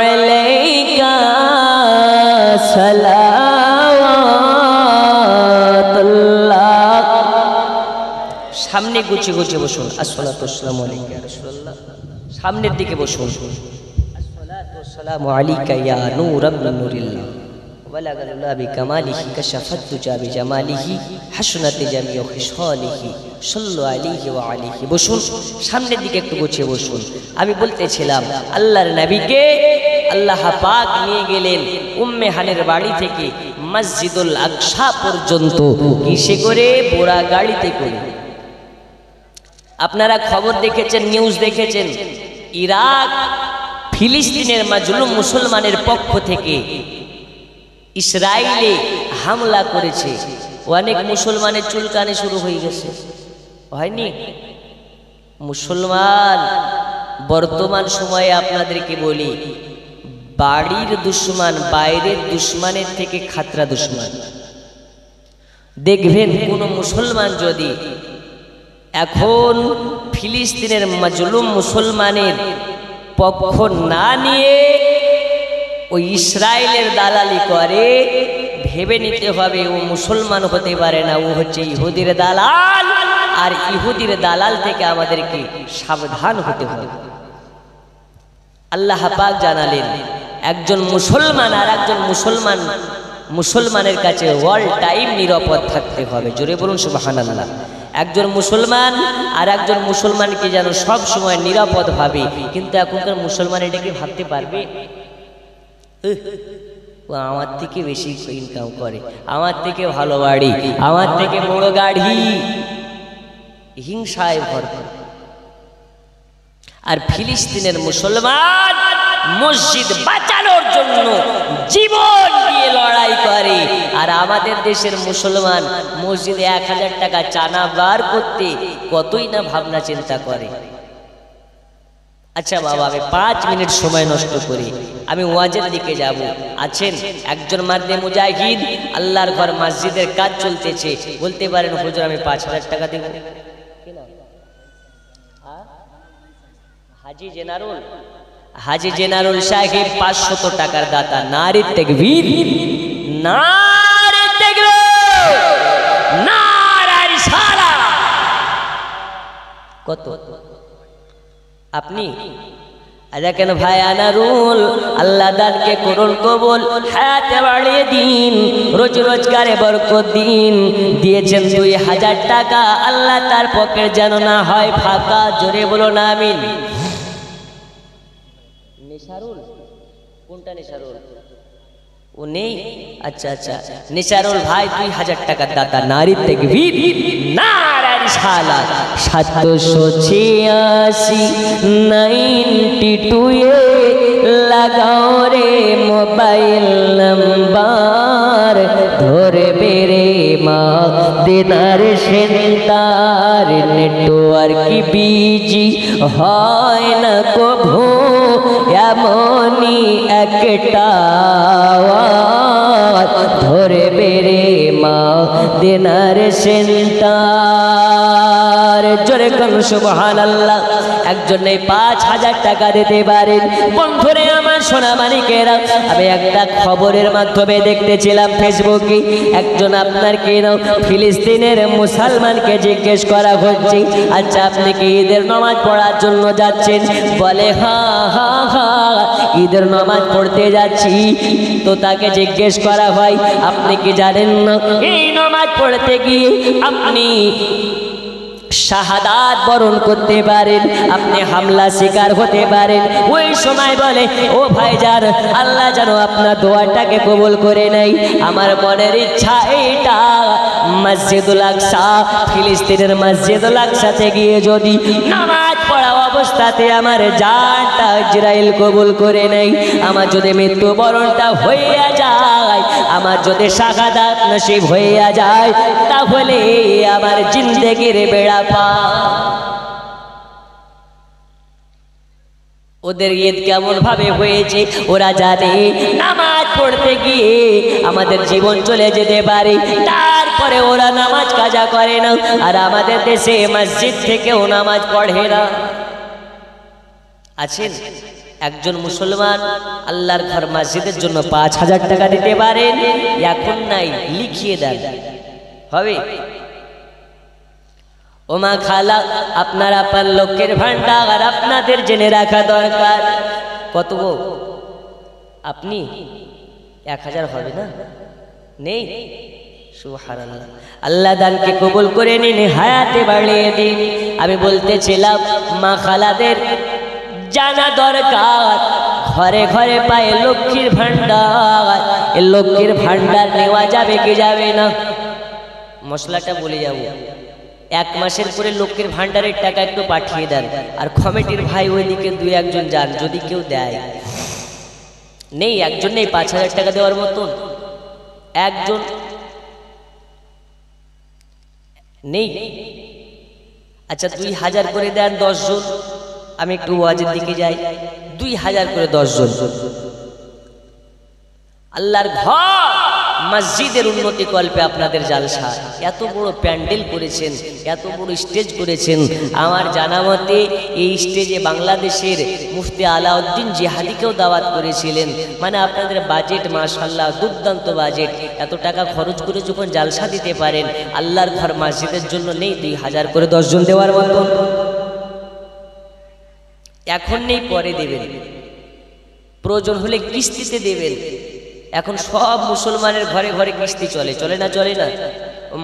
আলাইকা সালাওয়াতুল্লাহ। সামনে গুছিয়ে গুছিয়ে বসুন। আসসালাতু ওয়াসসালামু আলাইকা ইয়া রাসূলুল্লাহ। সামনের দিকে বসুন। আসসালাতু ওয়াসসালামু আলাইকা ইয়া নূরাম মিন নূরিল্লাহ, ওয়ালাগাল্লাহ বিকামালিহি কাশাফাত তুজা বিজামালিহি হাসনাত জামিউ খিসালিহি, সাল্লু আলাইহি ওয়া আলিহি। বসুন, সামনের দিকে একটু গুছিয়ে বসুন। আমি বলতেছিলাম, আল্লাহর নবীকে আল্লাহ পাক নিয়ে গেলেন উম্মে হানের বাড়ি থেকে মসজিদুল আকসা পর্যন্ত। কিসে করে? বোরা গাড়িতে করে। আপনারা খবর দেখেছেন, নিউজ দেখেছেন, ইরাক ফিলিস্তিনের মাজলুম মুসলমানের পক্ষ থেকে ইসরায়েলে হামলা করেছে। অনেক মুসলমানের চুলকানি শুরু হয়ে গেছে, হয়নি? মুসলমান বর্তমান সময়ে আপনাদেরকে বলি, বাড়ির দুশ্মন বাইরের দুশ্মনের থেকে খাতরা দুশ্মন। দেখবেন কোন মুসলমান যদি এখন ফিলিস্তিনের মাজলুম মুসলমানের পক্ষ না নিয়ে ওই ইসরায়েলের দালালি করে, ভেবে নিতে হবে ও মুসলমান হতে পারে না, ও হচ্ছে ইহুদির দালাল। আর ইহুদির দালাল থেকে আমাদেরকে সাবধান হতে হবে। আল্লাহ পাক জানালেন একজন মুসলমান আর একজন মুসলমানের কাছে অল টাইম নিরাপদ থাকতে হবে। জোরে বলুন সুবহানাল্লাহ। একজন মুসলমান আর একজন মুসলমানকে যেন সব সময় নিরাপদ ভাবে। কিন্তু এখনকার মুসলমান এটাকে ভাবতে পারবে? ও আমার থেকে বেশি ইনকাম করে, আমার থেকে ভালো বাড়ি, আমার থেকে বড় গাড়ি, হিংসায় ভরপুর। আর ফিলিস্তিনের মুসলমান মসজিদ বাঁচানোর জন্য জীবন দিয়ে লড়াই করে। আর আমাদের দেশের মুসলমান মসজিদে 1000 টাকা চাঁদা বার করতে কতই না ভাবনা চিন্তা করে। আচ্ছা বাবা, আমি 5 মিনিট সময় নষ্ট করি, আমি ওয়াজের দিকে যাব। আছেন একজন মার্দে মুজাহিদ, আল্লাহর ঘর মসজিদের কাজ চলতেছে, বলতে পারেন হুজুর আমি 5000 টাকা দেব? হাজি জেনারুল সাহেব 500 টাকার দাতা। নারে তাকবীর, নারে তাকবীর, নারে রিসালাত। কত আপনি? দেখেন ভাই আনারুল, আল্লাহ দানকে করুন কবুল, হায়াতে বাড়িয়ে দিন, রোজ রোজগারে বরকত দিন। দিয়েছেন 2000 টাকা, আল্লাহ তার পকেট যেন না হয় ফাঁকা। জোরে বলো না আমিন। নিসারুল, কোনটা নিসারুল? ও নেই? আচ্ছা আচ্ছা, নিসারুল ভাই 2000 টাকার দাতা। নারী তাকবীর, নারে রিসালাত। 786 92 এ লাগাও রে মোবাইল নাম্বার, ধরবে রে মা দিনার সেন্টার। নেটওয়ার্ক বিজি হয় না কভু, এমনই একটা ধরবে রে মা দিনার সেন্টার। জোরে কোন সুবহানাল্লাহ। একজনে 5000 টাকা দিতে পারেন। বন্ধুরে আমার সোনা মানিকেরা, আমি একটা খবরের মাধ্যমে দেখতেছিলাম ফেসবুকে, একজন আপনার কেন ফিলিস্তিনের মুসলমানকে জিজ্ঞেস করা হচ্ছে, আচ্ছা আপনি কি ঈদের নামাজ পড়ার জন্য যাচ্ছেন? বলে হ্যাঁ হ্যাঁ হ্যাঁ, ঈদের নামাজ পড়তে যাচ্ছি। তো তাকে জিজ্ঞেস করা হয়, আপনি কি জানেন না এই নামাজ পড়তে গিয়ে আপনি শাহাদাত বরণ করতে পারেন, আপনি হামলা শিকার হতে পারেন? ওই সময় বলে, ও ভাইজান, আল্লাহ যেন আপনার দোয়াটাকে কবুল করে নেয়। আমার মনের ইচ্ছা এইটা, মসজিদুল আকসা, ফিলিস্তিনের মসজিদুল আকসাতে গিয়ে যদি নামাজ পড়া অবস্থাতে আমার জানটা ইসরাইল কবুল করে নেয়, আমার যদি মৃত্যুবরণটা হইয়া যায়, আমার যদি শাহাদাত নসিব হইয়া যায়, তাহলে আমার জিন্দেগির বেড়া পার। ওদের ঈদ কেমন ভাবে হয়েছে ওরা জানে। নামাজ পড়তে গিয়ে আমাদের জীবন চলে যেতে পারে, তারপরে ওরা নামাজ কাজা করে না। আর আমাদের দেশে মসজিদ থেকেও নামাজ পড়ে না। আছেন একজন মুসলমান আল্লাহর ঘর মসজিদের জন্য 5000 টাকা দিতে পারেন? এখন নাই, লিখিয়ে দেন, হবে? ওমা খালা, আপনার আপনার লোকের ভান্ডার আপনাদের জেনে রাখা দরকার। কত গো আপনি? 1000 হবে না? নেই? সুবহানাল্লাহ। আল্লাহ দানকে কবুল করে নিন, হায়াতে বাড়িয়ে দিন। আমি বলতেছিলাম মা খালাদের জানা দরকার, ঘরে ঘরে পায় লক্ষ্মীর ভান্ডার। এই লক্ষ্মীর ভান্ডার নেওয়া যাবে কি যাবে না? মশলাটা বলে যাব। 1 মাসের পরে লক্ষ্মীর ভান্ডারের টাকা একটু পাঠিয়ে দেন। আর কমিটির ভাই ওইদিকে 2-1 জন যান, যদি কেউ দেয়। নেই, একজন নেই 5000 টাকা দেওয়ার মতন, একজন নেই। আচ্ছা 2000 করে দেন 10 জন। আমি একটু ওয়াজের দিকে যাই, 2000 করে 10 জন। আল্লাহর ঘর মসজিদের উন্নতি কল্পে আপনাদের জালসা, এত বড় প্যান্ডেল করেছেন, এত বড় স্টেজ করেছেন। আমার জানা মতে এই স্টেজে বাংলাদেশের মুফতি আলাউদ্দিন জিহাদিকেও দাওয়াত করেছিলেন। মানে আপনাদের বাজেট মাশাআল্লাহ দুর্দান্ত বাজেট। এত টাকা খরচ করে যখন জালসা দিতে পারেন, আল্লাহর ঘর মসজিদের জন্য নেই 2000 করে 10 জন দেওয়ার মতো? এখন নেই, পরে দেবেন, প্রয়োজন হলে কিস্তিতে দেবেন। এখন সব মুসলমানের ঘরে ঘরে কিস্তি চলে, চলে না? চলে না?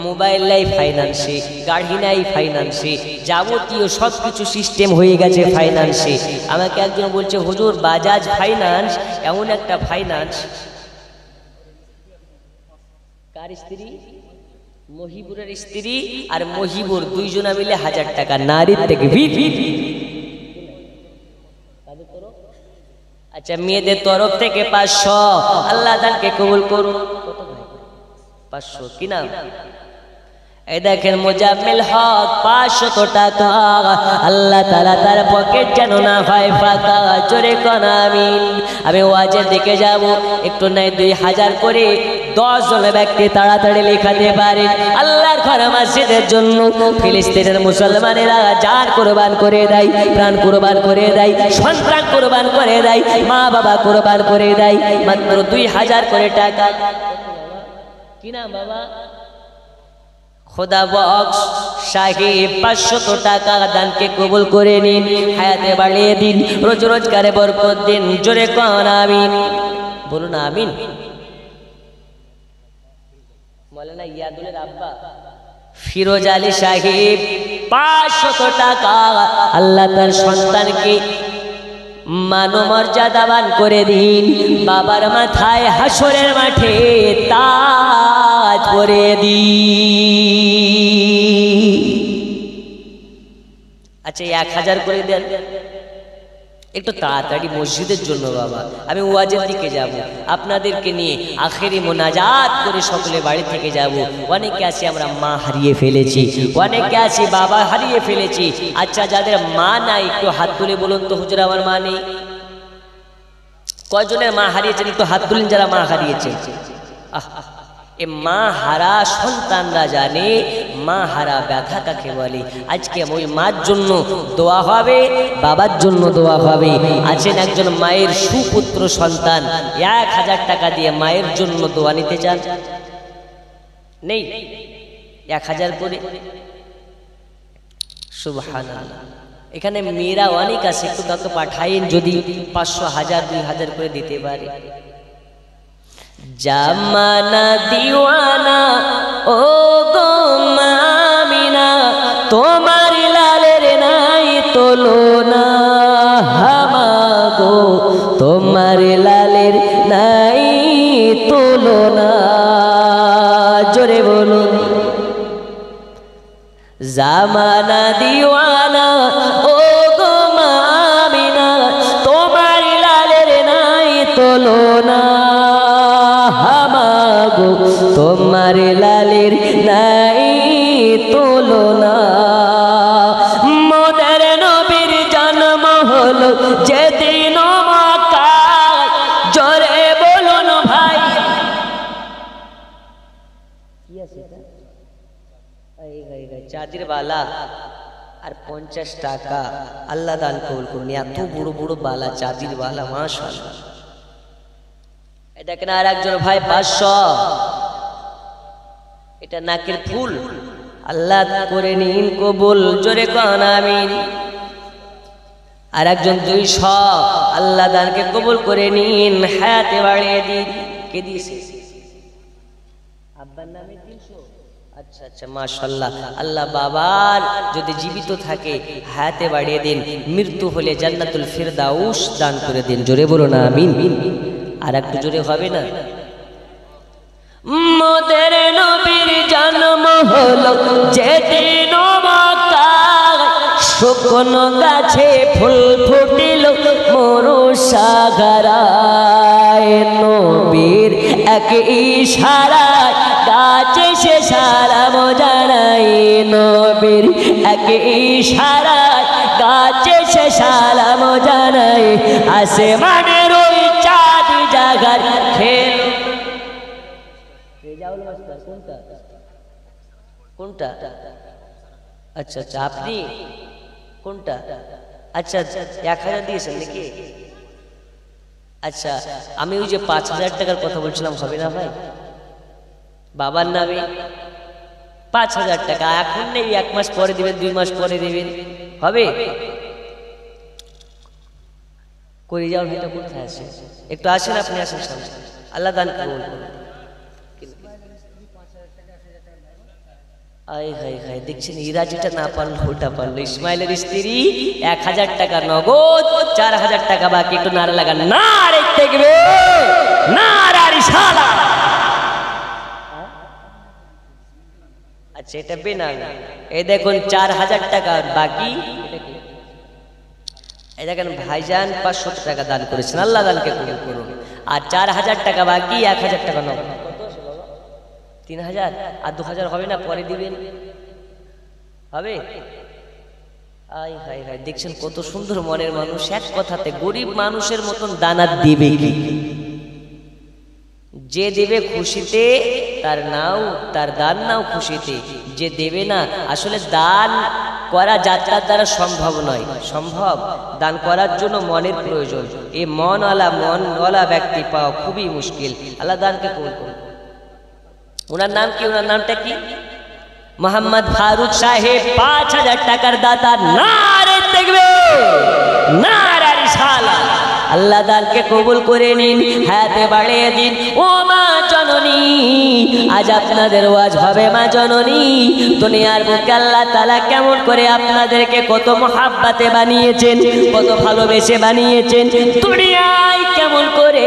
মোবাইল নাই ফাইন্যান্সে, গাড়ি নাই ফাইন্যান্সে, যাবতীয় সব কিছু সিস্টেম হয়ে গেছে ফাইন্যান্সে। আমাকে একজন বলছে, হুজুর বাজাজ ফাইন্যান্স এমন একটা ফাইন্যান্স। কার স্ত্রী? মহিবুরের স্ত্রী আর মহিবুর দুইজনা মিলে 1000 টাকা নারীর থেকে। আচ্ছা, মেয়েদের তরফ থেকে 500। আল্লাহ তাকে কবুল করুন। 500 কি নাম? এই দেখেন মুজাম্মিল হক 500 টাকা। আল্লাহ তাআলা তার পকেট যেন না হয় ফাঁকা। জোরে কোন আমিন। আমি ওয়াজের দিকে যাব, একটু নাই 2000 করে 10 জন ব্যক্তি তাড়াতাড়ি লেখাতে পারেন আল্লাহর ঘর মসজিদের জন্য। ফিলিস্তিনের মুসলমানেরা জান কুরবান করে দেয়, প্রাণ কুরবান করে দেয়, সন্তান কুরবান করে দেয়, মা বাবা কুরবান করে দেয়, মাত্র 2000 করে টাকা। কি নাম বাবা? খোদা বক্স সাহেব 500 টাকা দানকে কবুল করে নিন, হায়াতে বাড়িয়ে দিন, রোজ রোজগারে বরকত দিন। জোরে কোন আমিন। বলুন আমিন। মৌলানা ইয়াদুলের আব্বা ফিরোজ আলী সাহেব 500 টাকা। আল্লাহ তার সন্তানকে মানমর্যাদাবান করে দিন, বাবার মাথায় হাসরের মাঠে তাজ পরে দিন। আচ্ছা 1000 করে দেন একটু তাড়াতাড়ি মসজিদের জন্য বাবা। আমি ওয়াজের দিকে যাব, আপনাদেরকে নিয়ে আখেরি মোনাজাত করে সকলে বাড়ি থেকে যাব। অনেকে আছে আমরা মা হারিয়ে ফেলেছি, অনেকে আছে বাবা হারিয়ে ফেলেছি। আচ্ছা যাদের মা নাই একটু হাত তুলে বলুন তো, হুজুর আমার মা নেই। কয়জনের মা হারিয়েছেন একটু হাত তুলেন যারা মা হারিয়েছেন। এ মা হারা সন্তানরা জানে মা হারা ব্যথা কাকে বলে। আজকে ওই মার জন্য দোয়া হবে, বাবার জন্য দোয়া হবে। আছেন একজন মায়ের সুপুত্র সন্তান, 1000 টাকা দিয়ে মায়ের জন্য দোয়া নিতে চান? নেই? 1000 করে সুবহানাল্লাহ। এখানে মেয়েরা অনেক আছে, একটু কাউকে পাঠাইন যদি 500, 1000, 2000 করে দিতে পারে। জামানা দিওয়ানা ও গো মামিনা, তোমার লালের নাই তুলনা। হামাগো তোমার লালের নাই তুলনা। জোরে বলুন। জামানা দিওয়ানা ও গো মামিনা, তোমার লালের নাই তুলনা। তোমার লালের নাই তুলনা। মোদের নবীর জন্ম হলো যেদিন মক্কায়, জোরে বলুন ভাই। কি আছে চাঁদের বালা আর 50 টাকা। আল্লাহ দান কবুল করুন। এত বড় বড় বালা, চাঁদের বালা, মাশাআল্লাহ। দেখেন আর একজন ভাই 500, এটা নাকের ফুল। আল্লাহ করে নিন কবুল। জোরে কোন আমিন। আর একজন 200, আল্লাহ দানকে কবুল করে নিন, হায়াতে বাড়িয়ে দিন। কে দিয়েছে? আব্বার নামে 300। আচ্ছা আচ্ছা মাশাআল্লাহ। আল্লাহ বাবার যদি জীবিত থাকে হায়াতে বাড়িয়ে দিন, মৃত্যু হলে জান্নাতুল ফিরদাউস দান করে দিন। জোরে বলো না আমিন। আর একটু জোরে হবে না? মোদের নবীর জন্ম হলো যেদিন মক্কায়, শুকনো গাছে ফুল ফুটিল মরু সাগরায়। নবীর এক ইশারায় গাছে সে সালাম জানায়। নবীর এক ইশারায় গাছে সে সালাম জানায়। আসমানের ওই চাঁদ জাগার খেল কোনটা কোনটা? আচ্ছা আচ্ছা, আপনি কোনটা? আচ্ছা 1000 দিয়েছেন নাকি? আচ্ছা, আমি ওই যে 5000 টাকার কথা বলছিলাম, হবে না ভাই? বাবার নামে 5000 টাকা এখন নেই, 1 মাস পরে দিবেন, 2 মাস পরে দিবেন, হবে? করে যাওয়ার ভিতরে কোথায় আছে? একটু আসেন, আপনি আসেন সামনে, আল্লাহ দান কবুল করুন। আয় হায় হায়, দেখছেন এরা যেটা না পারলো ওটা পারলো। ইসমাইলের স্ত্রী 1000 টাকা নগদ, 4000 টাকা বাকি। একটু নারা লাগান, নারে তাকবীর, নারা রিসালাত। আচ্ছা, এটা বেনামী। এই দেখুন 4000 টাকা বাকি। এই দেখেন ভাইজান 500 টাকা দান করেছেন, আল্লাহ দানকে কবুল করুন। আর 4000 টাকা বাকি, 1000 টাকা নগদ। 3000 আর 2000 হবে না, পরে দিবেন, হবে? আয় হায় হায়, দেখছেন কত সুন্দর মনের মানুষ। এক কথাতে গরিব মানুষের মতন দানা দিবে কি? যে দেবে খুশিতে তার নাও, তার দান নাও খুশিতে। যে দেবে না, আসলে দান করা যাত্রার দ্বারা সম্ভব নয়, সম্ভব দান করার জন্য মনের প্রয়োজন। এই মনওয়ালা ব্যক্তি পাওয়া খুবই মুশকিল। আল্লাহ দানকে কবুল করুন। ওনার নাম কি? ওনার নামটা কি? মোহাম্মদ ফারুক সাহেব, 5000 টাকার দাতা। নারে তাকবীর, নারে রিসালাত। আল্লাহ দানকে কবুল করে নিন, হায়াতে বাড়িয়ে দিন। ও মা জননী, আজ আপনাদের ওয়াজ হবে মা জননী। দুনিয়ার বুকে আল্লাহ তাআলা কেমন করে আপনাদেরকে কত মহাব্বতে বানিয়েছেন, কত ভালোবেসে বানিয়েছেন। দুনিয়ায় কেমন করে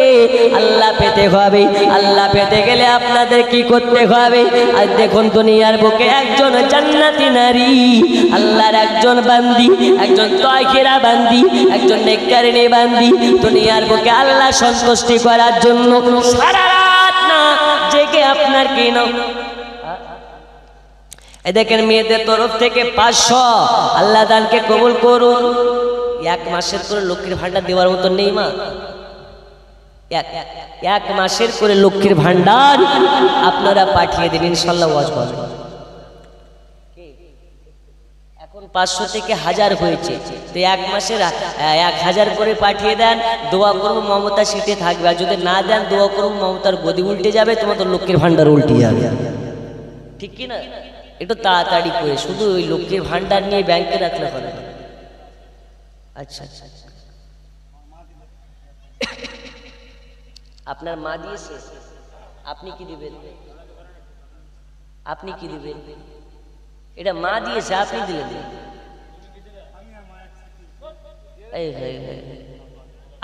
আল্লাহ পেতে হবে, আল্লাহ পেতে গেলে আপনাদের কি করতে হবে? আজ দেখুন দুনিয়ার বুকে একজন জান্নাতি নারী, আল্লাহর একজন বান্দি, একজন তায়কিরা বান্দি, একজন নেককারিনী বান্দি, দুনিয়ার বুকে আল্লাহ সন্তুষ্টি করার জন্য সারা রাত না জেগে আপনার কি না। এই দেখেন মেয়েদের তরফ থেকে 500, আল্লাহ দানকে কবুল করুন। 1 মাসের করে লক্ষ্মীর ভান্ডার দেওয়ার মতো নেই মা? 1 মাসের করে লক্ষ্মীর ভান্ডার আপনারা পাঠিয়ে দেবেন ইনশাআল্লাহ। ওয়াজ হবে এখন 500 থেকে 1000 হয়েছে, তো 1 মাসের 1000 করে পাঠিয়ে দেন। দোয়া করব মমতা সিটে থাকবে, আর যদি না দেন দোয়া করব মমতার গদি উল্টে যাবে, তোমাদের লক্ষ্মীর ভান্ডার উল্টে যাবে, ঠিক কি না? একটু তাড়াতাড়ি করে, শুধু ওই লক্ষ্মীর ভান্ডার নিয়ে ব্যাংকে রাখলে হবে না। আচ্ছা আচ্ছা, আপনার মা দিয়েছে, আপনি কি দিবেন? আপনি কি দিবেন? এটা মা দিয়েছে, আপনি দিলেন।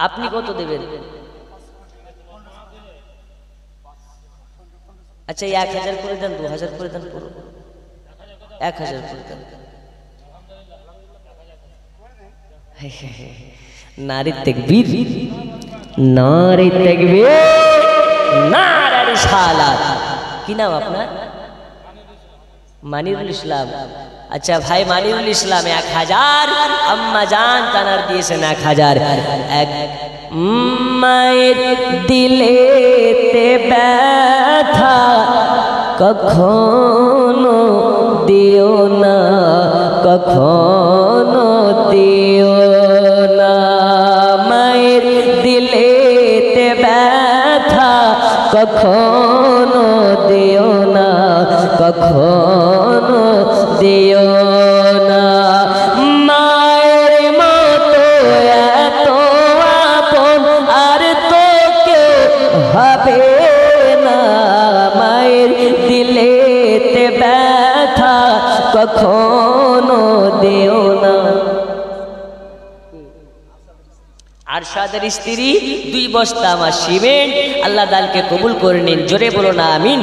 আপনি কত দেবেন? আচ্ছা 1000 করে দেন, 2000 করে দেন, পুরো 1000 করে দেন। নারে তাকবীর, নারে তাকবীর, নারে রিসালাত। কি নাম আপনার? মানিরুল ইসলাম। আচ্ছা ভাই মানিরুল ইসলাম 1000, আম্মা জান তানার দিয়েছেন 1000। এক মায়ের দিলেতে ব্যথা কখনো দিও না, কখনো দিও না। মায়ের দিলেতে ব্যথা কখনো দিও না, কখনো দিও না। মায়ের মতো এত আপন আর তো কেউ হবে না। মায়ের দিলেতে ব্যথা কখনো দিও না। আরশাদের স্ত্রী 2 বস্তা আমার সিমেন্ট, আল্লাহ দানকে কবুল করে নিন। জোরে বলো না আমিন,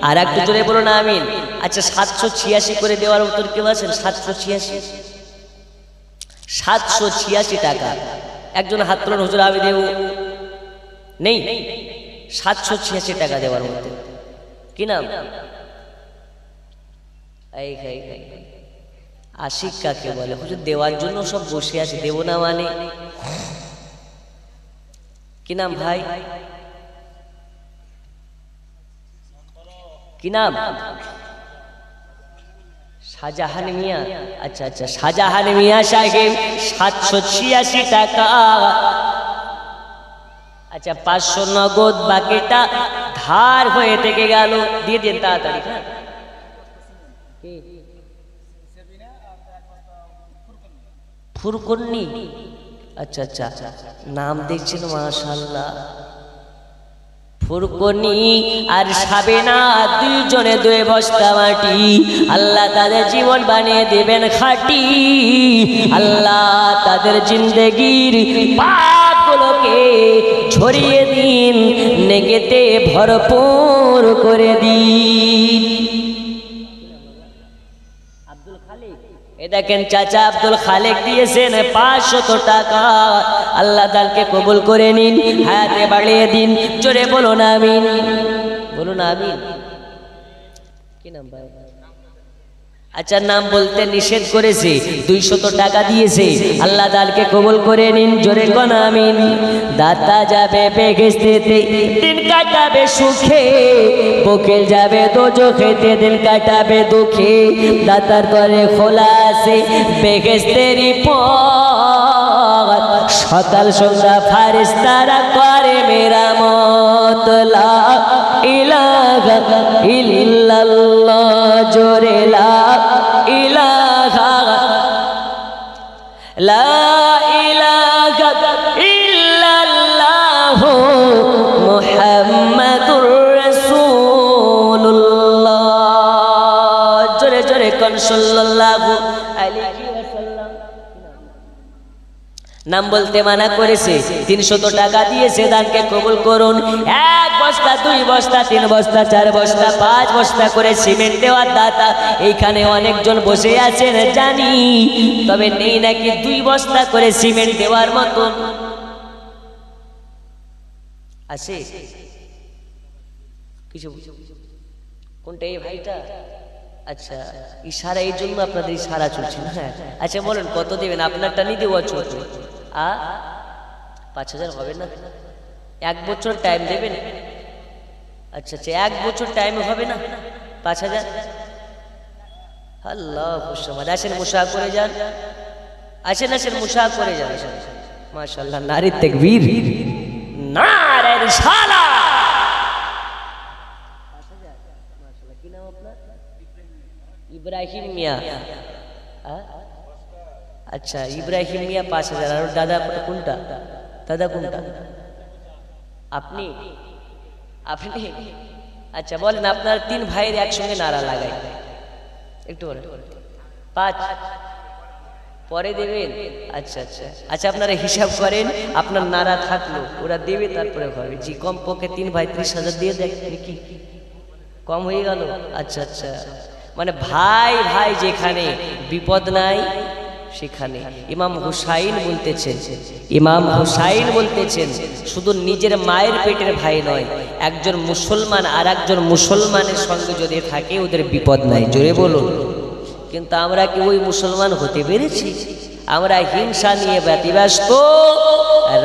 আর একটু জোরে বলো না আমিন। আচ্ছা 786 করে দেওয়ার উত্তর কেউ আছেন? 786 টাকা। একজন হাত তোলেন, হুজুর আমি দেব। নেই? 786 টাকা দেওয়ার মতো কি নাম? আশিক কাকে বলে? হুজুর দেওয়ার জন্য সব বসে আছে, দেব না মানে? কি নাম ভাই? কি নাম? শাহজাহান মিয়া। আচ্ছা আচ্ছা, শাহজাহান মিয়া সাহেব 786 টাকা। আচ্ছা 500 নগদ, বাকিটা ধার হয়ে থেকে গেল, দিয়ে দিন তাড়াতাড়ি। হ্যাঁ ফুরকুন্নি। আচ্ছা আচ্ছা, নাম দেখছেন মাশাআল্লাহ। ফুরকুনি আর সাবেনা দুইজনে 2 বস্তা মাটি, আল্লাহ তাদের জীবন বানিয়ে দেবেন খাঁটি। আল্লাহ তাদের জিন্দেগির পাপগুলোকে ঝরিয়ে দিন, নেকেতে ভরপুর করে দিন। আব্দুল খালিক, এ দেখেন চাচা আব্দুল খালেক দিয়েছেন 500 টাকা। আল্লাহ তাকে কবুল করে নিন, হায়াতে বাড়িয়ে দিন। জোরে বলুন আমিন, বলুন আমিন। কি নাম ভাই? আচ্ছা নাম বলতে নিষেধ করেছে, 200 টাকা দিয়েছে। আল্লাহ তাকে কবুল করে নিন, জোরে কোন আমিন। দাতা যাবে বেহেশতেতে, দিন কাটাবে সুখে, বকেল যাবে দোজখেতে, দিন কাটাবে দুঃখে। দাতার করে খোলা আছে বেহেশতেরই পথ, সকাল সন্ধ্যা ফারিস্তারা করে মেরামত। লা ইলাহা ইল্লাল্লাহ, জোরে লা ইলাহা, লা ইলাহা ইল্লাল্লাহ মুহাম্মাদুর রাসূলুল্লাহ। জোরে জোরে কোন সাল্লাল্লাহু আলাইহি ওয়াসাল্লাম। নাম বলতে মানা করেছে, 300 টাকা দিয়েছে, দানকে কবুল করুন। 1 বস্তা, 2 বস্তা, 3 বস্তা, 4 বস্তা, 5 বস্তা করে সিমেন্ট দেওয়ার দাতা এইখানে অনেকজন বসে আছেন জানি, তবে নেই নাকি 2 বস্তা করে সিমেন্ট দেওয়ার মতন আছে। কিছু কোনটা এই ভাইটা? আচ্ছা ইশারা, এই জন্য আপনাদের ইশারা চলছে। হ্যাঁ আচ্ছা বলেন কত দেবেন? আপনারটা নিয়ে দেওয়া চলছে। 5000 হবে না? 1 বছর টাইম দেবেন? আচ্ছা আচ্ছা 1 বছর টাইম হবে না? 5000। আল্লাহু সামাদ। আসেন মুশা করে যান, আসেন আসেন মুশা করে যান। মাশাআল্লাহ, নারী তাকবীর, নারে রিসালাত। মাশাআল্লাহ, কি নাম আপনার? ইব্রাহিম মিয়া। আচ্ছা ইব্রাহিম মিয়া 5000। আর দাদা কোনটা? দাদা কোনটা? আপনি? আপনি আচ্ছা বলেন, আপনার 3 ভাইয়ের একসঙ্গে নারা লাগাই একটু বলেন। 5 পরে দেবেন? আচ্ছা আচ্ছা আচ্ছা, আপনারা হিসাব করেন, আপনার নারা থাকলো ওরা দেবে তারপরে হবে। জি কমপক্ষে 3 ভাই 30,000 দিয়ে দেখেন, কি কম হয়ে গেল? আচ্ছা আচ্ছা, মানে ভাই ভাই যেখানে বিপদ নাই সেখানে। ইমাম হুসাইন বলতেছেন, ইমাম হুসাইন বলতেছেন শুধু নিজের মায়ের পেটের ভাই নয়, একজন মুসলমান আর একজন মুসলমানের সঙ্গে যদি থাকে ওদের বিপদ নাই। জোরে বলুন। কিন্তু আমরা কি ওই মুসলমান হতে পেরেছি? আমরা হিংসা নিয়ে ব্যতিব্যস্ত,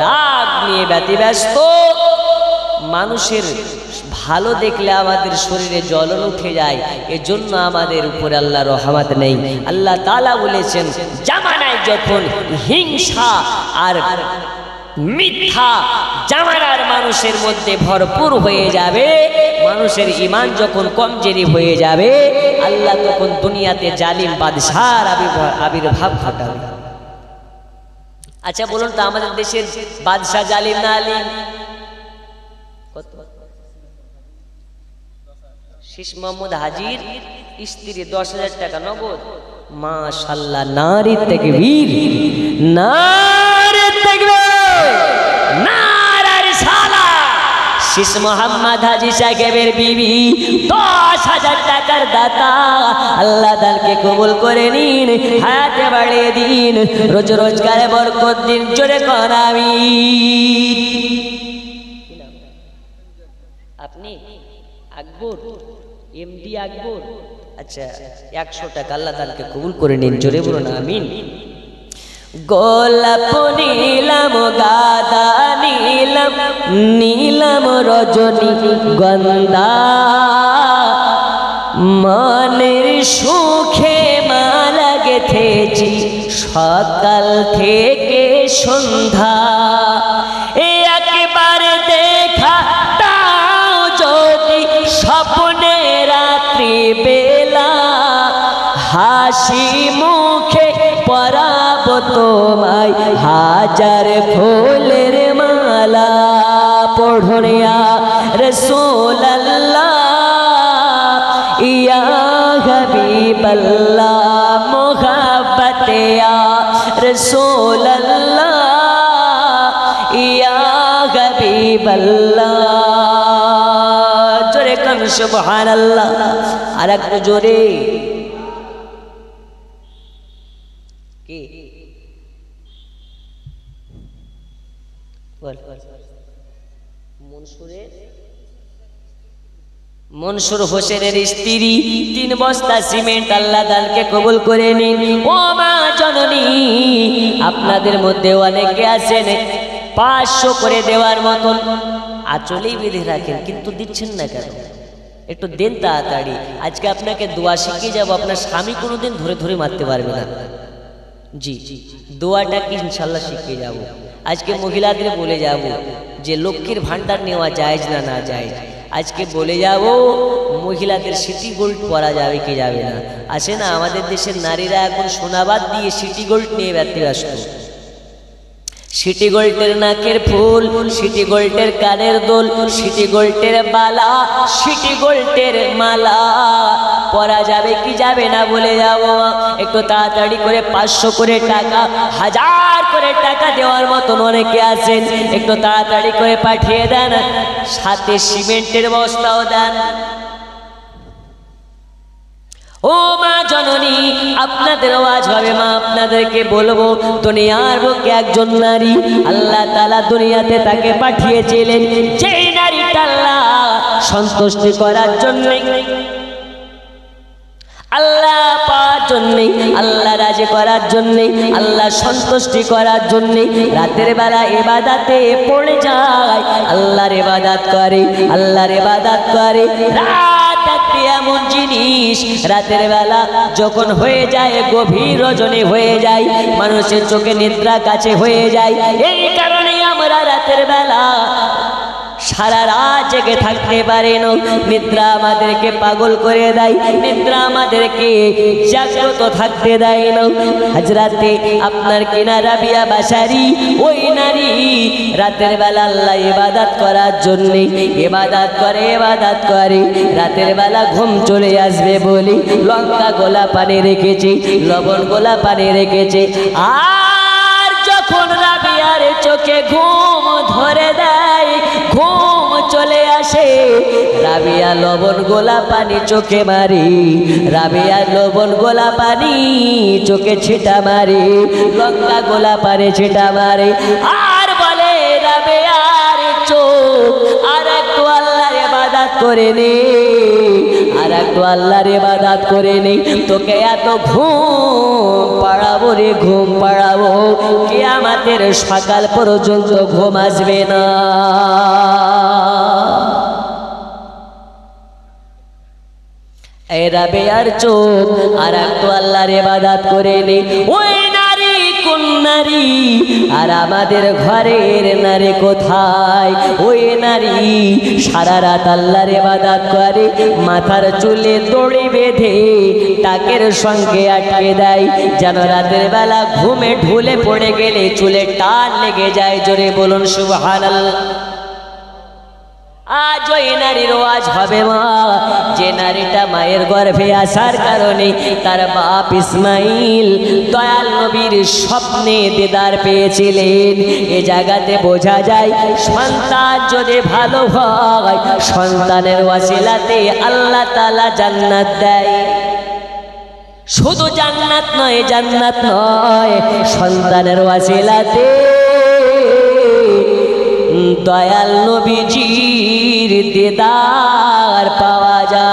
রাগ নিয়ে ব্যতিব্যস্ত, মানুষের ভালো দেখলে আমাদের শরীরে জ্বলন উঠে যায়, এজন্য আমাদের উপরে আল্লাহ রহমত নেই। আল্লাহ তাআলা বলেছেন জামানায় যখন হিংসা আর মিথ্যা জামানার মানুষের মধ্যে ভরপুর হয়ে যাবে, মানুষের ঈমান যখন কমজোরি হয়ে যাবে, আল্লাহ তখন দুনিয়াতে জালিম বাদশার আবির্ভাব ঘটাবে। আচ্ছা বলুন তো, আমাদের দেশের বাদশা জালিম না আলিম? কত? শেষ মোহাম্মদ হাজির স্ত্রী 10,000 টাকা নগদ। মাশাআল্লাহ, নারী তাকবীর, নারী তাকবীর, নারে রিসালাত। শেষ মোহাম্মদ হাজি সাহেবের বিবি 10,000 টাকার দাতা। আল্লাহ তাকে কবুল করে নিন, হায়াতে বাড়িয়ে দিন, রোজ রোজগারে বরকত দিন। জোরে কোন আমিন। আপনি আকবর, এমডি আকবর। আচ্ছা 100 টাকা। আল্লাহ তাআলাকে কবুল করে নিন। জোরে বলুন আমিন। গোলাপ নীলাম, গাদা নীলাম, নীলাম রজনী গন্ধা, মনের সুখে মালা গেথেছি সকাল থেকে সন্ধ্যা, একবার দেখা দাও যদি স্বপ্নে রাত্রি বেলা, হাসি মুখে পরাবো তোমায় হাজার ফুলের মালা। পড়ুন ইয়া রাসূলুল্লাহ ইয়া হাবিবাল্লাহ, মোহাব্বত ইয়া রাসূলুল্লাহ ইয়া হাবিবাল্লাহ। জোরে কান সুবহানাল্লাহ, আর একটু জোরে। কি বল? মনসুর হোসেনের স্ত্রী 3 বস্তা সিমেন্ট আল্লাহ দানকে কবুল করে নিন। ও মা জননী, আপনাদের মধ্যে অনেকে আছেন 500 করে দেওয়ার মতন আঁচলেই বেঁধে রাখেন, কিন্তু দিচ্ছেন না কেন? একটু দেন তাড়াতাড়ি। আজকে আপনাকে দোয়া শিখিয়ে যাব, আপনার স্বামী কোনোদিন ধরে ধরে মারতে পারবে না। জি, দোয়াটা কি ইনশাল্লাহ শিখিয়ে যাব। আজকে মহিলাদের বলে যাব যে লক্ষ্মীর ভান্ডার নেওয়া জায়েজ না না জায়েজ। আজকে বলে যাব মহিলাদের সিটি গোল্ড পরা যাবে কি যাবে না। আসে না, আমাদের দেশের নারীরা এখন সোনাবাদ দিয়ে সিটি গোল্ড নিয়ে ব্যস্ত। সিটি গোল্ডের নাকের ফুল, সিটি গোল্ডের কানের দোল, সিটি গোল্ডের বালা, সিটি গোল্ডের মালা পরা যাবে কি যাবে না বলে যাব। একটু তাড়াতাড়ি করে 500 করে টাকা, 1000 করে টাকা দেওয়ার মতন অনেকে আছেন, একটু তাড়াতাড়ি করে পাঠিয়ে দেন, সাথে সিমেন্টের বস্তাও দেন। ও মা জননী, আপনাদের আওয়াজ হবে মা, আপনাদেরকে বলবো, দুনিয়ার বুকে একজন নারী আল্লাহ তাআলা দুনিয়াতে তাকে পাঠিয়েছিলেন, যেই নারীটা আল্লাহ সন্তুষ্টি করার জন্য, আল্লাহ পাওয়ার জন্যে, আল্লাহ রাজি করার জন্যে, আল্লাহ সন্তুষ্টি করার জন্যে রাতের বেলা ইবাদতে পড়ে যায়, আল্লাহর ইবাদত করে, আল্লাহর ইবাদত করে। রাত একটি এমন জিনিস, রাতের বেলা যখন হয়ে যায়, গভীর রজনী হয়ে যায়, মানুষের চোখে নিদ্রা কাছে হয়ে যায়। এই কারণে আমরা রাতের বেলা সারা রাত জেগে থাকতে পারে না। নিদ্রা আমাদেরকে পাগল করে দেয়, নিদ্রা আমাদেরকে জাগ্রত থাকতে দেয় না। হযরতে আপনার কিনা রাবিয়া বাসারি, ওই নারী রাতের বেলা আল্লাহ ইবাদত করার জন্য ইবাদত করে, ইবাদত করে। রাতের বেলা ঘুম চলে আসবে বলে লঙ্কা গোলা পানি রেখেছে, লবণ গোলা পানি রেখেছে। আর যখন রাবিয়ার চোখে ঘুম ধরে দেয়, ঘুম চলে আসে, রাবিয়া লবণ গোলা পানি চোখে মারি, রাবিয়া লবণ গোলা পানি চোখে ছিটা মারি, লঙ্কা গোলা পানি ছিটা মারে, আর বলে রাবিয়ার চোখ আর একটু আল্লাহর ইবাদত করে নে, আর একটু আল্লাহর ইবাদত করে নে, তোকে এত ঘুম পাড়াবো রে, ঘুম পাড়াবো, কিয়ামতের সকাল পর্যন্ত ঘুম আসবে না। এই রাবিয়ার চোখ আর একটু আল্লাহর ইবাদত করে নে। ওই নারী কোন নারী? আর আমাদের ঘরের নারী কোথায়? ওই নারী সারা রাত আল্লাহর ইবাদত করে, মাথার চুলে দড়ি বেঁধে টাকের সঙ্গে আটকে দেয়, যেন রাতের বেলা ঘুমে ঢুলে পড়ে গেলে চুলে টান লেগে যায়। জোরে বলুন সুবহানাল্লাহ। আজ ওই নারীর ওয়াজ হবে মা, যে নারীটা মায়ের গর্ভে আসার কারণে তার বাপ ইসমাইল দয়াল নবীর স্বপ্নে দিদার পেয়েছিলেন। এ জায়গাতে বোঝা যায় সন্তান যদি ভালো হয়, সন্তানের ওয়াসিলাতে আল্লাহ তাআলা জান্নাত দেয়। শুধু জান্নাত নয়, জান্নাত নয়, সন্তানের ওয়াসিলাতে দয়াল নবীজির দিদার পাওয়া যায়।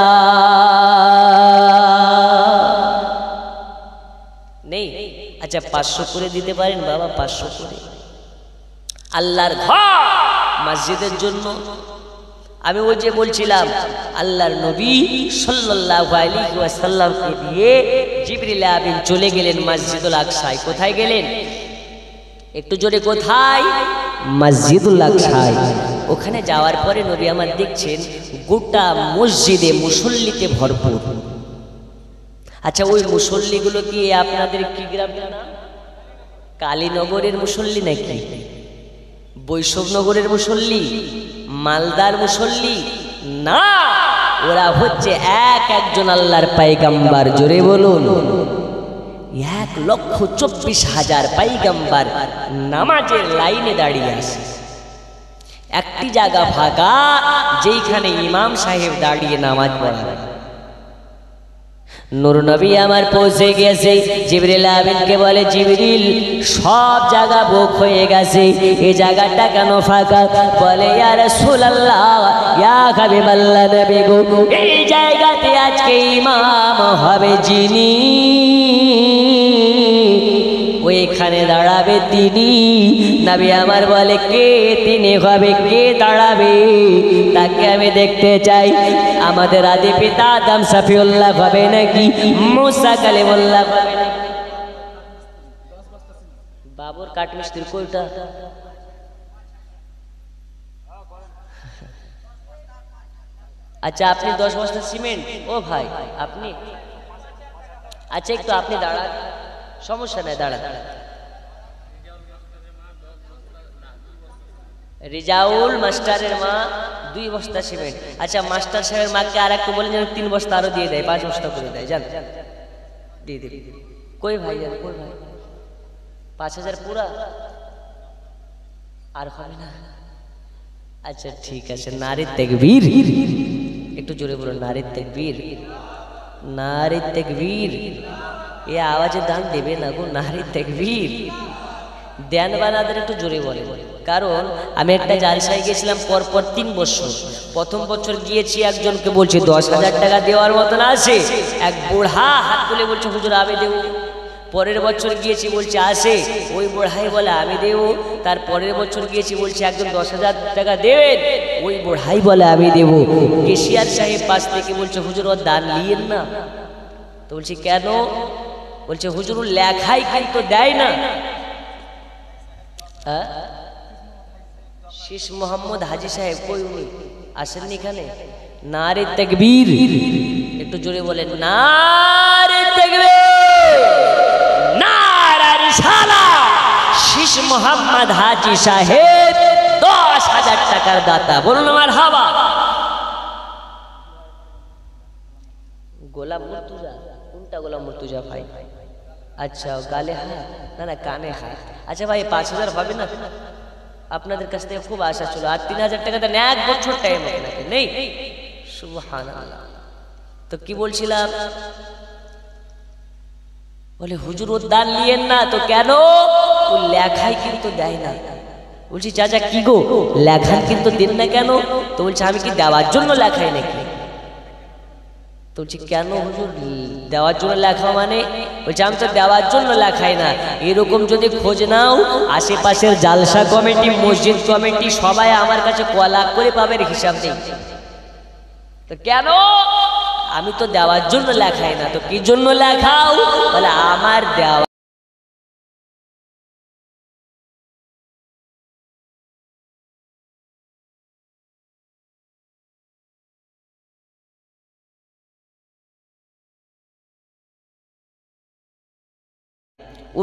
নেই? আচ্ছা 500 করে দিতে পারেন বাবা, 500 করে। আল্লাহর ঘর মসজিদের জন্য আমি ওই যে বলছিলাম আল্লাহর নবী সাল্লাল্লাহু আলাইহি ওয়াসাল্লামকে দিয়ে জিবরিল আমিন চলে গেলেন মসজিদুল আকসায়। কোথায় গেলেন? একটু জোরে, কোথায়? মসজিদুল আকসায়। ওখানে যাওয়ার পরে নবী আমার দেখছেন গোটা মসজিদে মুসল্লিতে ভরপুর। আচ্ছা, ওই মুসল্লিগুলো কি আপনাদের কি গ্রামের নাম? কালীনগরের মুসল্লি নাকি? বৈষ্ণবনগরের মুসল্লি? মালদার মুসল্লি? না, ওরা হচ্ছে একজন আল্লাহর পয়গম্বর। জোরে বলুন, 1,24,000 পয়গম্বর নামাজের লাইনে দাঁড়িয়ে আছে। একটি জায়গা ফাঁকা যেখানে ইমাম সাহেব দাঁড়িয়ে নামাজ পড়াবে। নূর নবী আমার পৌঁছে গেছে। জিবরিল আমিনকে বলে, জিবরিল সব জায়গা বুক হয়ে গেছে, এই জায়গাটা কেন ফাঁকা? বলে, ইয়া রাসূলুল্লাহ, ইয়া হাবিবাল্লাহ নবী গো, এই জায়গাতে আজকে ইমাম হবে যিনি, ওইখানে দাঁড়াবে তিনি। নবী আমার বলে, কে তিনি হবে? কে দাঁড়াবে? তাকে আমি দেখতে চাই। আমাদের আদি পিতা আদম সফিউল্লাহ হবে নাকি মুসা কালিমুল্লাহ হবে নাকি? বাবুর কাঠমিস্ত্রি কোইটা? আচ্ছা, আপনি 10 বস্তা সিমেন্ট? ও ভাই আপনি, আচ্ছা একটু আপনি দাঁড়ান, সমস্যা নাই, দাঁড়ান। রিজাউল মাস্টারের মা 2 বস্তা সিমেন্ট। আচ্ছা, মাস্টার সাহেবের মাকে আর একটু বলেন যেন 3 বস্তা আরো দিয়ে দেয়, 5 বস্তা করে দেয়। জান দিয়ে দিবি। কই ভাই, জান কই ভাই? 5,000 পুরা আর হবে না? আচ্ছা ঠিক আছে। নারী তাকবীর, একটু জোরে বলুন, নারী তাকবীর, নারী তাকবীর। এ আওয়াজে দান দেবে না গো, নারী তাকবীর। দেন বানাদের একটু জোরে বলে, কারণ আমি একটা জালসায় গেছিলাম পরপর 3 বছর। প্রথম বছর গিয়েছি, একজনকে বলছে 10,000 টাকা দেওয়ার মতন আছে, এক বুড়া হাত তুলে বলছে হুজুর আমি দেব। পরের বছর গিয়েছি, বলছে আসে, ওই বুড়াই বলে আমি দেব। তার পরের বছর গিয়েছি, বলছে একজন 10,000 টাকা দেবেন, ওই বুড়াই বলে আমি দেব। কেশিয়ার সাহেব পাশ থেকে বলছে হুজুর ওর দান নিয়েন না। তো বলছি কেন? বলছে হুজুর লেখাই কিন্তু দেয় না। হ্যাঁ, শেষ মোহাম্মদ হাজি সাহেব কই, উনি আসেননি এখানে? নারে তাকবীর, একটু জোরে বলেন, নারে তাকবীর, নারে রিসালাত। শেষ মোহাম্মদ হাজি সাহেব 10,000 টাকার দাতা, বলুন মারহাবা। গোলাম মুর্তুজা, কোনটা গোলাম মুর্তুজা ভাই? আচ্ছা, গালে হাত না, না কানে হাত। আচ্ছা ভাই 5,000 হবে না? আপনাদের কাছ থেকে খুব আশা ছিল। আর 3,000 টাকা দেন, 1 বছর টাইম আপনাকে নেই। সুবহানাল্লাহ। তো কি বলছিলাম? বলে হুজুর ও দান নিয়েন না। তো কেন? ও লেখাই কিন্তু দেয় না। বলছি চাচা কি গো, লেখাই কিন্তু দেন না কেন? তো বলছে আমি কি দেওয়ার জন্য লেখাই নাকি? তো বলছি কেন হুজুর দেওয়ার জন্য লেখা মানে? বলছে আমি তো দেওয়ার জন্য লেখাই না। এরকম যদি খোঁজ নাও, আশেপাশের জালসা কমিটি, মসজিদ কমিটি সবাই আমার কাছে কলা করে পাবেন, হিসাব নেই। তো কেন? আমি তো দেওয়ার জন্য লেখাই না। তো কি জন্য লেখাও? বলে আমার দেওয়া ও